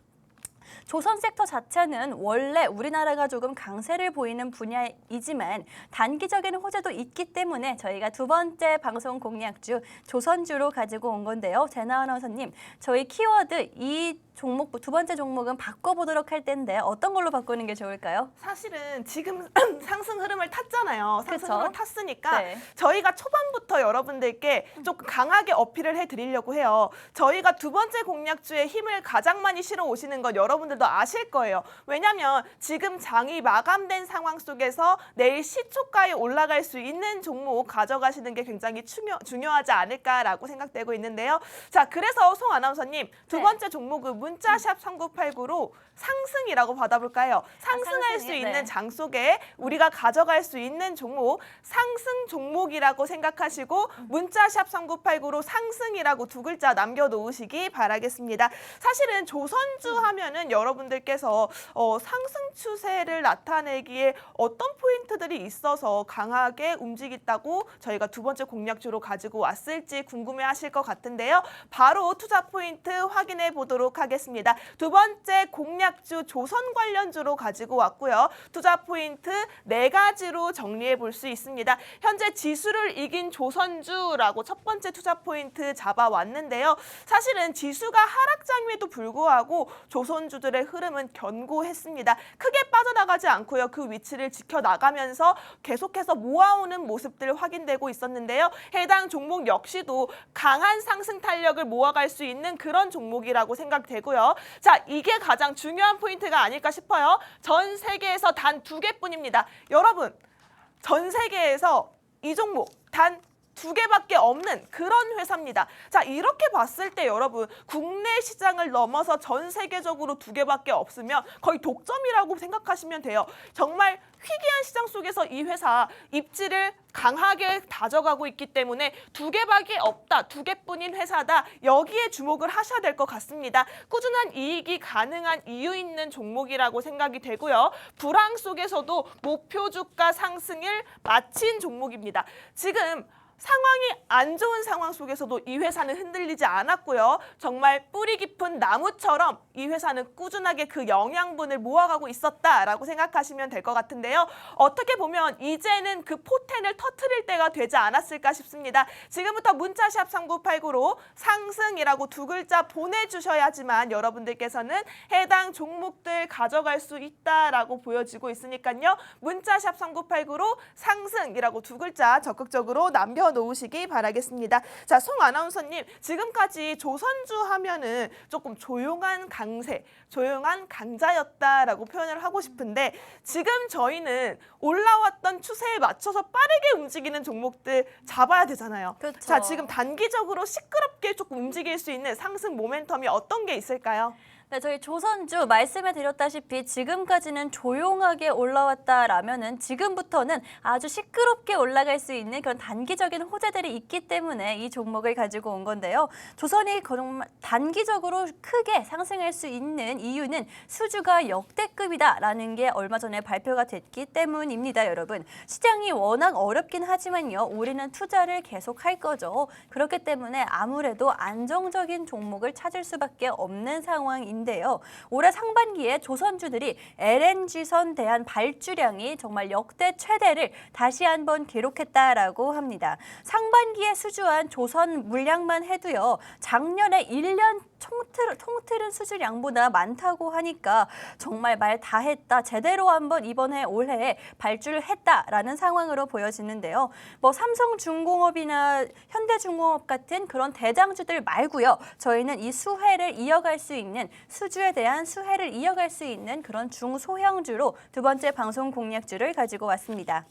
조선 섹터 자체는 원래 우리나라가 조금 강세를 보이는 분야이지만 단기적인 호재도 있기 때문에 저희가 두 번째 방송 공략주 조선주로 가지고 온 건데요. 제나 아나운서님, 저희 키워드 이 종목 두 번째 종목은 바꿔보도록 할 텐데 어떤 걸로 바꾸는 게 좋을까요? 사실은 지금 상승 흐름을 탔잖아요. 상승 그쵸? 흐름을 탔으니까 네. 저희가 초반부터 여러분들께 조금 강하게 어필을 해드리려고 해요. 저희가 두 번째 공략주에 힘을 가장 많이 실어 오시는 건 여러분들도 아실 거예요. 왜냐하면 지금 장이 마감된 상황 속에서 내일 시초가에 올라갈 수 있는 종목 가져가시는 게 굉장히 중요하지 않을까라고 생각되고 있는데요. 자, 그래서 송 아나운서님 두 네. 번째 종목은 문자샵 3989로 상승이라고 받아볼까요? 상승할 수 상승이요? 있는 네. 장 속에 우리가 가져갈 수 있는 종목, 상승 종목이라고 생각하시고 문자샵 3989로 상승이라고 두 글자 남겨놓으시기 바라겠습니다. 사실은 조선주 하면은 여러분들께서 상승 추세를 나타내기에 어떤 포인트들이 있어서 강하게 움직였다고 저희가 두 번째 공략주로 가지고 왔을지 궁금해하실 것 같은데요. 바로 투자 포인트 확인해 보도록 하겠습니다. 두 번째 공략주 조선 관련주로 가지고 왔고요. 투자 포인트 4가지로 정리해 볼 수 있습니다. 현재 지수를 이긴 조선주라고 첫 번째 투자 포인트 잡아왔는데요. 사실은 지수가 하락장임에도 불구하고 조선주들의 흐름은 견고했습니다. 크게 빠져나가지 않고요. 그 위치를 지켜나가면서 계속해서 모아오는 모습들 확인되고 있었는데요. 해당 종목 역시도 강한 상승 탄력을 모아갈 수 있는 그런 종목이라고 생각되고요. 자, 이게 가장 중요한 포인트가 아닐까 싶어요. 전 세계에서 단 2개뿐입니다. 여러분, 전 세계에서 이 종목 단 2개밖에 없는 그런 회사입니다. 자, 이렇게 봤을 때 여러분, 국내 시장을 넘어서 전 세계적으로 2개밖에 없으면 거의 독점이라고 생각하시면 돼요. 정말 희귀한 시장 속에서 이 회사 입지를 강하게 다져가고 있기 때문에 2개밖에 없다, 2개뿐인 회사다. 여기에 주목을 하셔야 될 것 같습니다. 꾸준한 이익이 가능한 이유 있는 종목이라고 생각이 되고요. 불황 속에서도 목표 주가 상승을 마친 종목입니다. 지금 상황이 안 좋은 상황 속에서도 이 회사는 흔들리지 않았고요. 정말 뿌리 깊은 나무처럼 이 회사는 꾸준하게 그 영양분을 모아가고 있었다라고 생각하시면 될 것 같은데요. 어떻게 보면 이제는 그 포텐을 터트릴 때가 되지 않았을까 싶습니다. 지금부터 문자샵 3989로 상승이라고 두 글자 보내주셔야지만 여러분들께서는 해당 종목들 가져갈 수 있다라고 보여지고 있으니까요. 문자샵 3989로 상승이라고 두 글자 적극적으로 남겨놓으시기 바라겠습니다. 자, 송 아나운서님, 지금까지 조선주 하면은 조금 조용한 강세, 조용한 강자였다라고 표현을 하고 싶은데 지금 저희는 올라왔던 추세에 맞춰서 빠르게 움직이는 종목들 잡아야 되잖아요. 그렇죠. 자, 지금 단기적으로 시끄럽게 조금 움직일 수 있는 상승 모멘텀이 어떤 게 있을까요? 네, 저희 조선주 말씀해 드렸다시피 지금까지는 조용하게 올라왔다라면은 지금부터는 아주 시끄럽게 올라갈 수 있는 그런 단기적인 호재들이 있기 때문에 이 종목을 가지고 온 건데요. 조선이 정말 단기적으로 크게 상승할 수 있는 이유는 수주가 역대급이다라는 게 얼마 전에 발표가 됐기 때문입니다, 여러분. 시장이 워낙 어렵긴 하지만요. 우리는 투자를 계속 할 거죠. 그렇기 때문에 아무래도 안정적인 종목을 찾을 수밖에 없는 상황인데요. 올해 상반기에 조선주들이 LNG선 대한 발주량이 정말 역대 최대를 다시 한번 기록했다라고 합니다. 상반기에 수주한 조선 물량만 해도요. 작년에 1년 통틀은 수주량보다 많다고 하니까 정말 말 다 했다. 제대로 한번 이번에 올해에 발주를 했다라는 상황으로 보여지는데요. 뭐 삼성중공업이나 현대중공업 같은 그런 대장주들 말고요. 저희는 이 수혜를 이어갈 수 있는 수주에 대한 수혜를 이어갈 수 있는 그런 중소형주로 두 번째 방송 공략주를 가지고 왔습니다.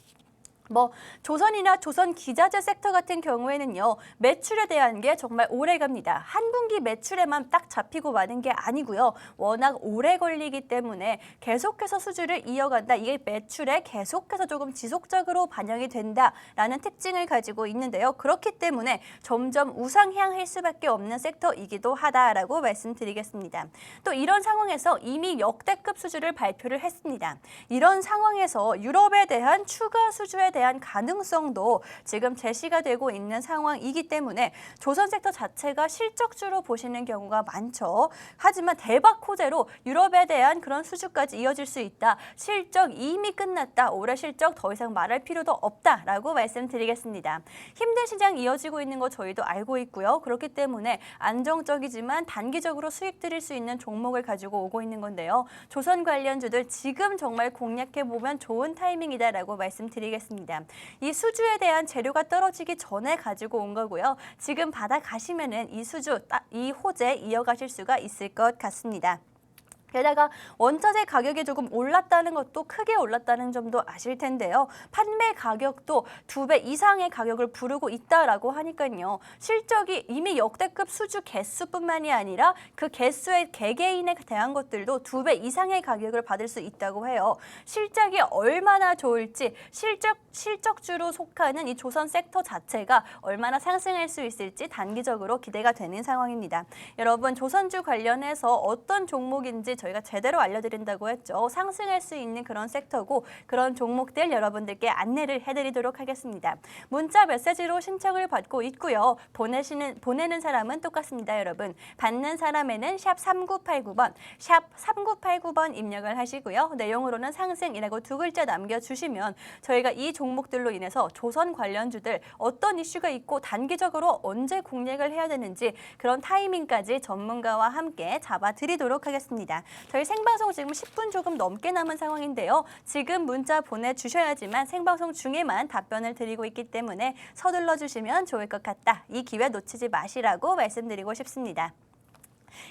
조선이나 조선 기자재 섹터 같은 경우에는요. 매출에 대한 게 정말 오래 갑니다. 한 분기 매출에만 딱 잡히고 마는 게 아니고요. 워낙 오래 걸리기 때문에 계속해서 수주를 이어간다. 이게 매출에 계속해서 조금 지속적으로 반영이 된다라는 특징을 가지고 있는데요. 그렇기 때문에 점점 우상향할 수밖에 없는 섹터이기도 하다라고 말씀드리겠습니다. 또 이런 상황에서 이미 역대급 수주를 발표를 했습니다. 이런 상황에서 유럽에 대한 추가 수주에 대한 가능성도 지금 제시가 되고 있는 상황이기 때문에 조선 섹터 자체가 실적주로 보시는 경우가 많죠. 하지만 대박 호재로 유럽에 대한 그런 수주까지 이어질 수 있다. 실적 이미 끝났다. 올해 실적 더 이상 말할 필요도 없다라고 말씀드리겠습니다. 힘든 시장 이어지고 있는 거 저희도 알고 있고요. 그렇기 때문에 안정적이지만 단기적으로 수익 드릴 수 있는 종목을 가지고 오고 있는 건데요. 조선 관련주들 지금 정말 공략해보면 좋은 타이밍이다라고 말씀드리겠습니다. 이 수주에 대한 재료가 떨어지기 전에 가지고 온 거고요. 지금 받아가시면은 이 수주, 이 호재 이어가실 수가 있을 것 같습니다. 게다가 원자재 가격이 조금 올랐다는 것도 크게 올랐다는 점도 아실 텐데요. 판매 가격도 2배 이상의 가격을 부르고 있다라고 하니까요. 실적이 이미 역대급 수주 개수뿐만이 아니라 그 개수의 개개인에 대한 것들도 2배 이상의 가격을 받을 수 있다고 해요. 실적이 얼마나 좋을지 실적주로 속하는 이 조선 섹터 자체가 얼마나 상승할 수 있을지 단기적으로 기대가 되는 상황입니다. 여러분 조선주 관련해서 어떤 종목인지 저희가 제대로 알려드린다고 했죠. 상승할 수 있는 그런 섹터고 그런 종목들 여러분들께 안내를 해드리도록 하겠습니다. 문자 메시지로 신청을 받고 있고요. 보내는 사람은 똑같습니다, 여러분. 받는 사람에는 샵 3989번, 샵 3989번 입력을 하시고요. 내용으로는 상승이라고 두 글자 남겨주시면 저희가 이 종목들로 인해서 조선 관련주들 어떤 이슈가 있고 단기적으로 언제 공략을 해야 되는지 그런 타이밍까지 전문가와 함께 잡아드리도록 하겠습니다. 저희 생방송 지금 10분 조금 넘게 남은 상황인데요. 지금 문자 보내주셔야지만 생방송 중에만 답변을 드리고 있기 때문에 서둘러 주시면 좋을 것 같다. 이 기회 놓치지 마시라고 말씀드리고 싶습니다.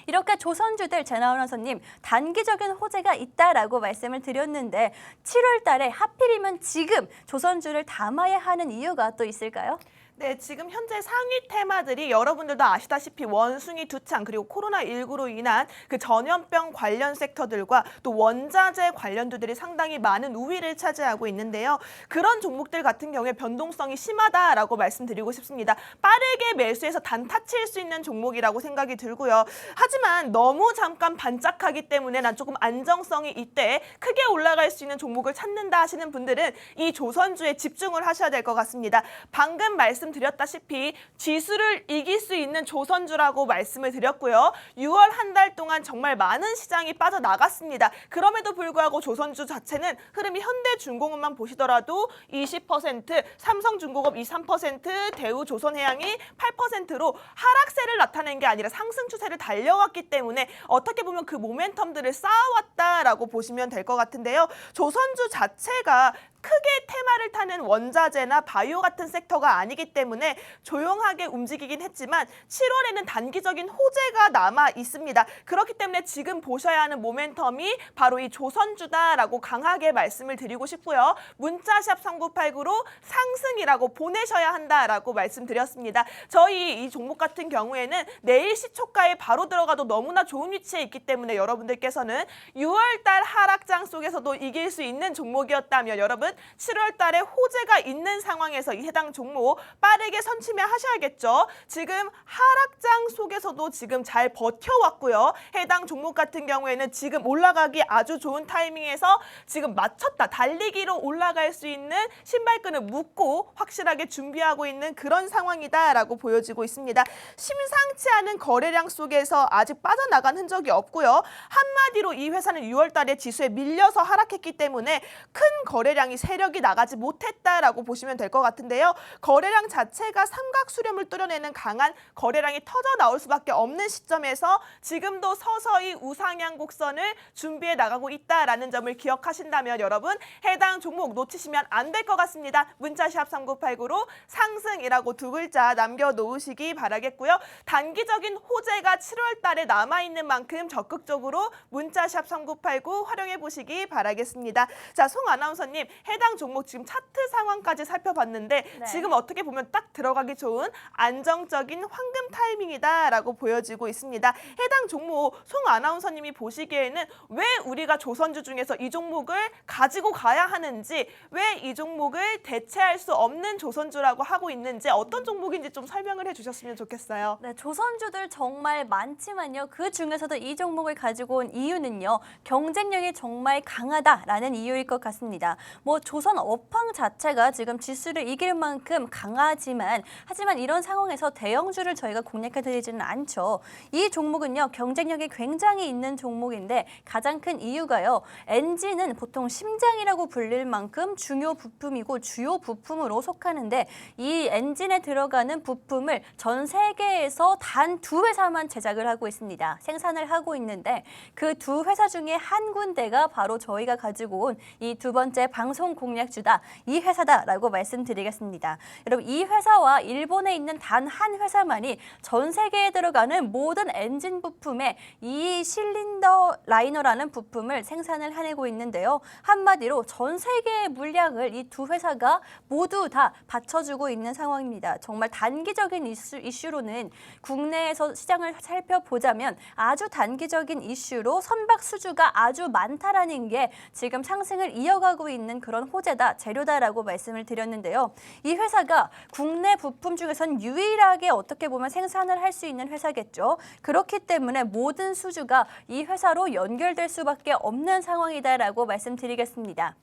이렇게 조선주들 제나우나서님 단기적인 호재가 있다라고 말씀을 드렸는데 7월 달에 하필이면 지금 조선주를 담아야 하는 이유가 또 있을까요? 네, 지금 현재 상위 테마들이 여러분들도 아시다시피 원숭이 두창 그리고 코로나19로 인한 그 전염병 관련 섹터들과 또 원자재 관련주들이 상당히 많은 우위를 차지하고 있는데요. 그런 종목들 같은 경우에 변동성이 심하다라고 말씀드리고 싶습니다. 빠르게 매수해서 단타 칠 수 있는 종목이라고 생각이 들고요. 하지만 너무 잠깐 반짝하기 때문에 난 조금 안정성이 이때 크게 올라갈 수 있는 종목을 찾는다 하시는 분들은 이 조선주에 집중을 하셔야 될 것 같습니다. 방금 말씀드린 말씀드렸다시피 지수를 이길 수 있는 조선주라고 말씀을 드렸고요. 6월 한 달 동안 정말 많은 시장이 빠져나갔습니다. 그럼에도 불구하고 조선주 자체는 흐름이 현대중공업만 보시더라도 20%, 삼성중공업 23%, 대우조선해양이 8%로 하락세를 나타낸 게 아니라 상승 추세를 달려왔기 때문에 어떻게 보면 그 모멘텀들을 쌓아왔다라고 보시면 될 것 같은데요. 조선주 자체가 크게 테마를 타는 원자재나 바이오 같은 섹터가 아니기 때문에 조용하게 움직이긴 했지만 7월에는 단기적인 호재가 남아 있습니다. 그렇기 때문에 지금 보셔야 하는 모멘텀이 바로 이 조선주다라고 강하게 말씀을 드리고 싶고요. 문자샵 3989로 상승이라고 보내셔야 한다라고 말씀드렸습니다. 저희 이 종목 같은 경우에는 내일 시초가에 바로 들어가도 너무나 좋은 위치에 있기 때문에 여러분들께서는 6월달 하락장 속에서도 이길 수 있는 종목이었다면 여러분 7월 달에 호재가 있는 상황에서 이 해당 종목 빠르게 선취매 하셔야겠죠. 지금 하락장 속에서도 지금 잘 버텨왔고요. 해당 종목 같은 경우에는 지금 올라가기 아주 좋은 타이밍에서 지금 맞췄다. 달리기로 올라갈 수 있는 신발끈을 묶고 확실하게 준비하고 있는 그런 상황이다라고 보여지고 있습니다. 심상치 않은 거래량 속에서 아직 빠져나간 흔적이 없고요. 한마디로 이 회사는 6월 달에 지수에 밀려서 하락했기 때문에 큰 거래량이 세력이 나가지 못했다라고 보시면 될 것 같은데요. 거래량 자체가 삼각 수렴을 뚫어내는 강한 거래량이 터져 나올 수밖에 없는 시점에서 지금도 서서히 우상향 곡선을 준비해 나가고 있다라는 점을 기억하신다면 여러분 해당 종목 놓치시면 안 될 것 같습니다. 문자샵 3989로 상승이라고 두 글자 남겨놓으시기 바라겠고요. 단기적인 호재가 7월 달에 남아있는 만큼 적극적으로 문자샵 3989 활용해 보시기 바라겠습니다. 자, 송 아나운서님 해당 종목 지금 차트 상황까지 살펴봤는데 네. 지금 어떻게 보면 딱 들어가기 좋은 안정적인 황금 타이밍이다라고 보여지고 있습니다. 해당 종목 송 아나운서님이 보시기에는 왜 우리가 조선주 중에서 이 종목을 가지고 가야 하는지 왜 이 종목을 대체할 수 없는 조선주라고 하고 있는지 어떤 종목인지 좀 설명을 해주셨으면 좋겠어요. 네, 조선주들 정말 많지만요. 그 중에서도 이 종목을 가지고 온 이유는요. 경쟁력이 정말 강하다라는 이유일 것 같습니다. 뭐 조선 업황 자체가 지금 지수를 이길 만큼 강하지만 하지만 이런 상황에서 대형주를 저희가 공략해드리지는 않죠. 이 종목은요. 경쟁력이 굉장히 있는 종목인데 가장 큰 이유가요. 엔진은 보통 심장이라고 불릴 만큼 중요 부품이고 주요 부품으로 속하는데 이 엔진에 들어가는 부품을 전 세계에서 단 두 회사만 제작을 하고 있습니다. 생산을 하고 있는데 그 두 회사 중에 한 군데가 바로 저희가 가지고 온 이 두 번째 방송 공략주다. 이 회사다라고 말씀드리겠습니다. 여러분 이 회사와 일본에 있는 단 한 회사만이 전 세계에 들어가는 모든 엔진 부품에 이 실린더 라이너라는 부품을 생산을 해내고 있는데요. 한마디로 전 세계의 물량을 이 두 회사가 모두 다 받쳐주고 있는 상황입니다. 정말 단기적인 이슈로는 국내에서 시장을 살펴보자면 아주 단기적인 이슈로 선박 수주가 아주 많다라는 게 지금 상승을 이어가고 있는 그런 호재다, 재료다라고 말씀을 드렸는데요. 이 회사가 국내 부품 중에선 유일하게 어떻게 보면 생산을 할 수 있는 회사겠죠. 그렇기 때문에 모든 수주가 이 회사로 연결될 수밖에 없는 상황이다라고 말씀드리겠습니다.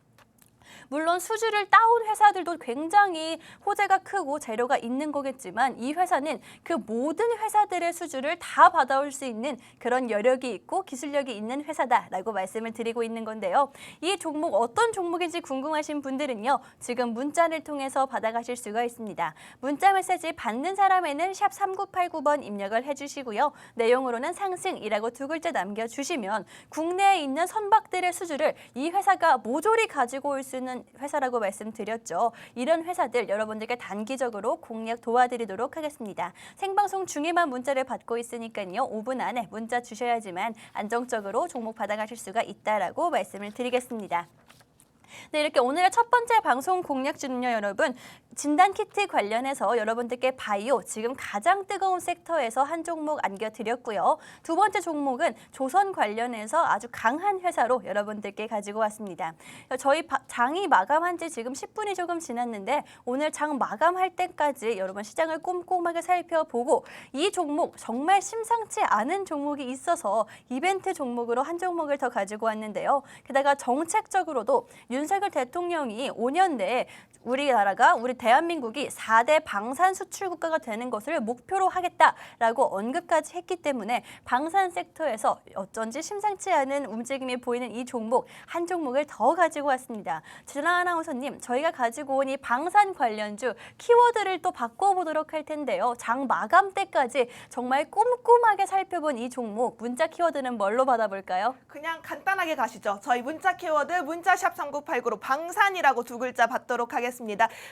물론 수주를 따온 회사들도 굉장히 호재가 크고 재료가 있는 거겠지만 이 회사는 그 모든 회사들의 수주를 다 받아올 수 있는 그런 여력이 있고 기술력이 있는 회사다라고 말씀을 드리고 있는 건데요. 이 종목 어떤 종목인지 궁금하신 분들은요. 지금 문자를 통해서 받아가실 수가 있습니다. 문자 메시지 받는 사람에는 샵 3989번 입력을 해주시고요. 내용으로는 상승이라고 두 글자 남겨주시면 국내에 있는 선박들의 수주를 이 회사가 모조리 가지고 올 수 있는 회사라고 말씀드렸죠. 이런 회사들 여러분들께 단기적으로 공략 도와드리도록 하겠습니다. 생방송 중에만 문자를 받고 있으니까요. 5분 안에 문자 주셔야지만 안정적으로 종목 받아가실 수가 있다라고 말씀을 드리겠습니다. 네, 이렇게 오늘의 첫 번째 방송 공략주는요, 여러분. 진단키트 관련해서 여러분들께 바이오, 지금 가장 뜨거운 섹터에서 한 종목 안겨드렸고요. 두 번째 종목은 조선 관련해서 아주 강한 회사로 여러분들께 가지고 왔습니다. 저희 장이 마감한 지 지금 10분이 조금 지났는데 오늘 장 마감할 때까지 여러분 시장을 꼼꼼하게 살펴보고 이 종목 정말 심상치 않은 종목이 있어서 이벤트 종목으로 한 종목을 더 가지고 왔는데요. 게다가 정책적으로도 윤석열 대통령이 5년 내에 우리 대한민국이 4대 방산 수출 국가가 되는 것을 목표로 하겠다라고 언급까지 했기 때문에 방산 섹터에서 어쩐지 심상치 않은 움직임이 보이는 이 종목, 한 종목을 더 가지고 왔습니다. 진아 아나운서님, 저희가 가지고 온 이 방산 관련주 키워드를 또 바꿔보도록 할 텐데요. 장 마감 때까지 정말 꼼꼼하게 살펴본 이 종목, 문자 키워드는 뭘로 받아볼까요? 그냥 간단하게 가시죠. 저희 문자 키워드 문자샵 3989로 방산이라고 두 글자 받도록 하겠습니다.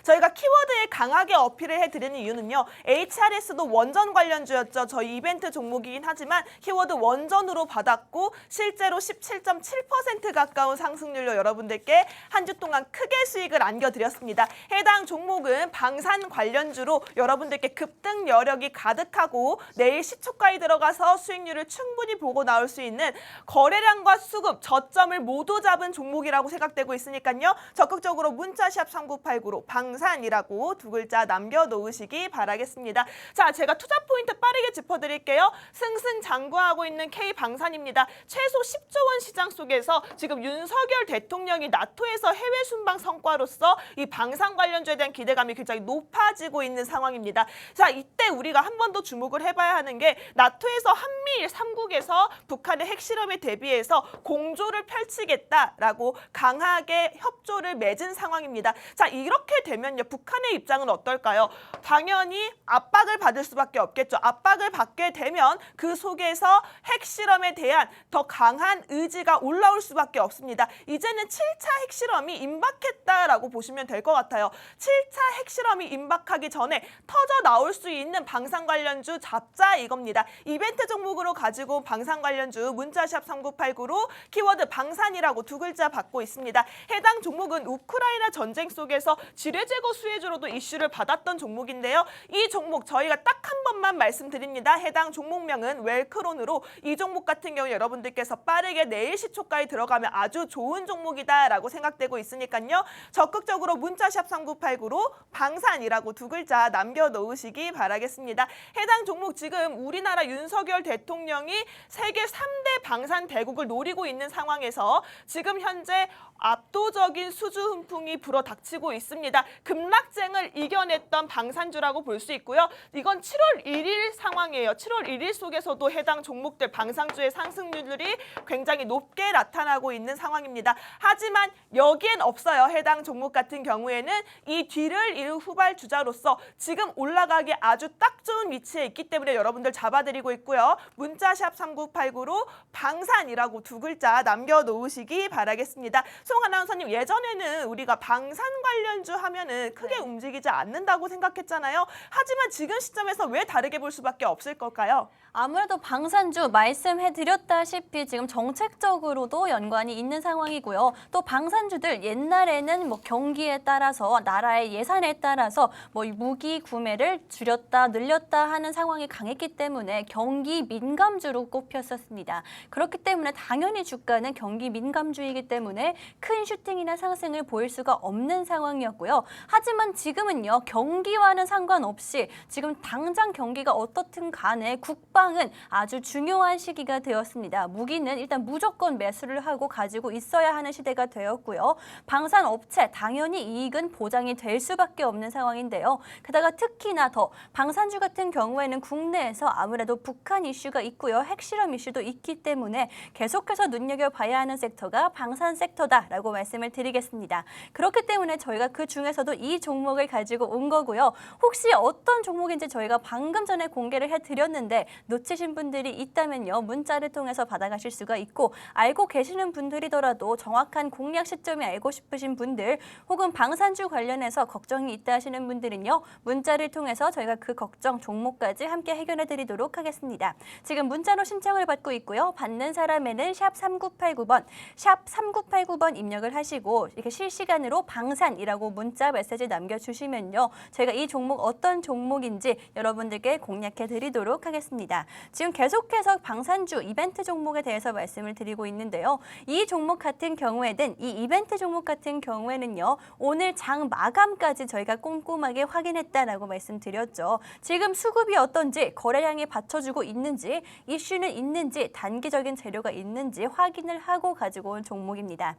저희가 키워드에 강하게 어필을 해드리는 이유는요. HRS도 원전 관련주였죠. 저희 이벤트 종목이긴 하지만 키워드 원전으로 받았고 실제로 17.7% 가까운 상승률로 여러분들께 한 주 동안 크게 수익을 안겨드렸습니다. 해당 종목은 방산 관련주로 여러분들께 급등 여력이 가득하고 내일 시초가에 들어가서 수익률을 충분히 보고 나올 수 있는 거래량과 수급, 저점을 모두 잡은 종목이라고 생각되고 있으니까요. 적극적으로 문자샵 3989로 방산이라고 두 글자 남겨놓으시기 바라겠습니다. 자, 제가 투자 포인트 빠르게 짚어드릴게요. 승승장구하고 있는 K방산입니다. 최소 10조 원 시장 속에서 지금 윤석열 대통령이 나토에서 해외 순방 성과로서 이 방산 관련주에 대한 기대감이 굉장히 높아지고 있는 상황입니다. 자, 이때 우리가 한 번 더 주목을 해봐야 하는 게 나토에서 한미일 3국에서 북한의 핵실험에 대비해서 공조를 펼치겠다라고 강하게 협조를 맺은 상황입니다. 자, 이렇게 되면요. 북한의 입장은 어떨까요? 당연히 압박을 받을 수밖에 없겠죠. 압박을 받게 되면 그 속에서 핵실험에 대한 더 강한 의지가 올라올 수밖에 없습니다. 이제는 7차 핵실험이 임박했다라고 보시면 될 것 같아요. 7차 핵실험이 임박하기 전에 터져 나올 수 있는 방산 관련주 잡자 이겁니다. 이벤트 종목으로 가지고 방산 관련주 문자샵 3989로 키워드 방산이라고 두 글자 받고 있습니다. 해당 종목은 우크라이나 전쟁 속에서 지뢰 제거 수혜주로도 이슈를 받았던 종목인데요. 이 종목 저희가 딱 한 번만 말씀드립니다. 해당 종목명은 웰크론으로 이 종목 같은 경우 여러분들께서 빠르게 내일 시초가에 들어가면 아주 좋은 종목이다라고 생각되고 있으니까요. 적극적으로 문자샵 3989로 방산이라고 두 글자 남겨놓으시기 바라겠습니다. 해당 종목 지금 우리나라 윤석열 대통령이 세계 3대 방산 대국을 노리고 있는 상황에서 지금 현재 압도적인 수주 훈풍이 불어닥치고 있습니다. 급락쟁을 이겨냈던 방산주라고 볼 수 있고요. 이건 7월 1일 상황이에요. 7월 1일 속에서도 해당 종목들 방산주의 상승률이 굉장히 높게 나타나고 있는 상황입니다. 하지만 여기엔 없어요. 해당 종목 같은 경우에는 이 뒤를 이을 후발주자로서 지금 올라가기 아주 딱 좋은 위치에 있기 때문에 여러분들 잡아드리고 있고요. 문자샵 3989로 방산이라고 두 글자 남겨놓으시기 바라겠습니다. 송 아나운서님, 예전에는 우리가 방산 관련주 하면은 크게 움직이지 않는다고 생각했잖아요. 하지만 지금 시점에서 왜 다르게 볼 수밖에 없을 걸까요? 아무래도 방산주 말씀해드렸다시피 지금 정책적으로도 연관이 있는 상황이고요. 또 방산주들 옛날에는 뭐 경기에 따라서 나라의 예산에 따라서 뭐 무기 구매를 줄였다 늘렸다 하는 상황이 강했기 때문에 경기 민감주로 꼽혔었습니다. 그렇기 때문에 당연히 주가는 경기 민감주이기 때문에 큰 슈팅이나 상승을 보일 수가 없는 상황이었고요. 하지만 지금은요. 경기와는 상관없이 지금 당장 경기가 어떻든 간에 국방은 아주 중요한 시기가 되었습니다. 무기는 일단 무조건 매수를 하고 가지고 있어야 하는 시대가 되었고요. 방산업체 당연히 이익은 보장이 될 수밖에 없는 상황인데요. 게다가 특히나 더 방산주 같은 경우에는 국내에서 아무래도 북한 이슈가 있고요. 핵실험 이슈도 있기 때문에 계속해서 눈여겨봐야 하는 섹터가 방산 섹터다라고 말씀을 드리겠습니다. 그렇기 때문에 저희가 그 중에서도 이 종목을 가지고 온 거고요. 혹시 어떤 종목인지 저희가 방금 전에 공개를 해드렸는데 놓치신 분들이 있다면요. 문자를 통해서 받아가실 수가 있고 알고 계시는 분들이더라도 정확한 공략 시점이 알고 싶으신 분들 혹은 방산주 관련해서 걱정이 있다 하시는 분들은요. 문자를 통해서 저희가 그 걱정 종목까지 함께 해결해 드리도록 하겠습니다. 지금 문자로 신청을 받고 있고요. 받는 사람에는 샵 3989번, 샵 3989번 입력을 하시고 이렇게 실시간으로 방산이라고 문자 메시지 남겨주시면요. 저희가 이 종목 어떤 종목인지 여러분들께 공략해 드리도록 하겠습니다. 지금 계속해서 방산주 이벤트 종목에 대해서 말씀을 드리고 있는데요. 이 종목 같은 경우에는 이 이벤트 종목 같은 경우에는요. 오늘 장 마감까지 저희가 꼼꼼하게 확인했다라고 말씀드렸죠. 지금 수급이 어떤지 거래량이 받쳐주고 있는지 이슈는 있는지 단기적인 재료가 있는지 확인을 하고 가지고 온 종목입니다.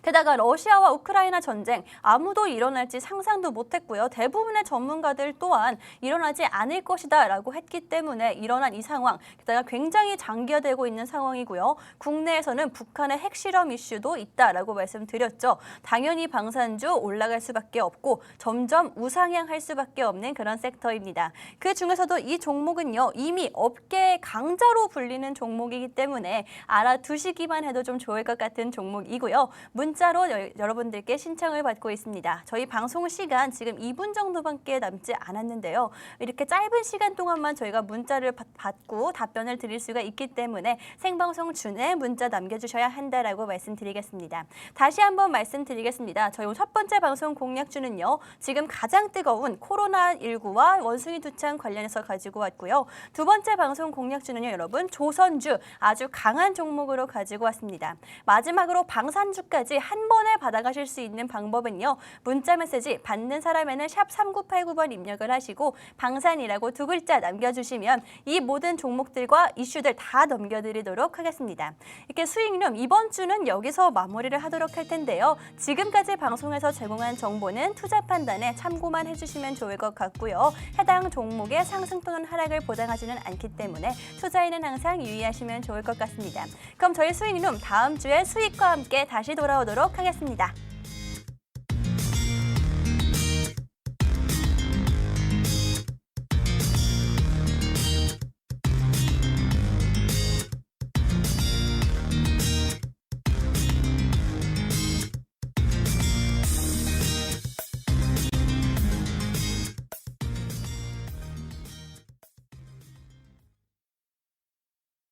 게다가 러시아와 우크라이나 전쟁 아무도 일어날지 상상도 못했고요. 대부분의 전문가들 또한 일어나지 않을 것이다 라고 했기 때문에 일어난 이 상황, 게다가 굉장히 장기화되고 있는 상황이고요. 국내에서는 북한의 핵실험 이슈도 있다라고 말씀드렸죠. 당연히 방산주 올라갈 수밖에 없고 점점 우상향할 수밖에 없는 그런 섹터입니다. 그 중에서도 이 종목은요, 이미 업계의 강자로 불리는 종목이기 때문에 알아두시기만 해도 좀 좋을 것 같은 종목이고요. 문자로 여러분들께 신청을 받고 있습니다. 저희 방송 시간 지금 2분 정도밖에 남지 않았는데요. 이렇게 짧은 시간 동안만 저희가 문자를 받고 답변을 드릴 수가 있기 때문에 생방송 중에 문자 남겨주셔야 한다라고 말씀드리겠습니다. 다시 한번 말씀드리겠습니다. 저희 첫 번째 방송 공략주는요, 지금 가장 뜨거운 코로나19와 원숭이 두창 관련해서 가지고 왔고요. 두 번째 방송 공략주는요, 여러분 조선주 아주 강한 종목으로 가지고 왔습니다. 마지막으로 방산주까지 한 번에 받아가실 수 있는 방법은요. 문자 메시지 받는 사람에는 샵 3989번 입력을 하시고 방산이라고 두 글자 남겨주시면 이 모든 종목들과 이슈들 다 넘겨드리도록 하겠습니다. 이렇게 수익룸 이번 주는 여기서 마무리를 하도록 할 텐데요. 지금까지 방송에서 제공한 정보는 투자 판단에 참고만 해주시면 좋을 것 같고요. 해당 종목의 상승 또는 하락을 보장하지는 않기 때문에 투자에는 항상 유의하시면 좋을 것 같습니다. 그럼 저희 수익룸 다음 주에 수익과 함께 다시 돌아오도록 하겠습니다.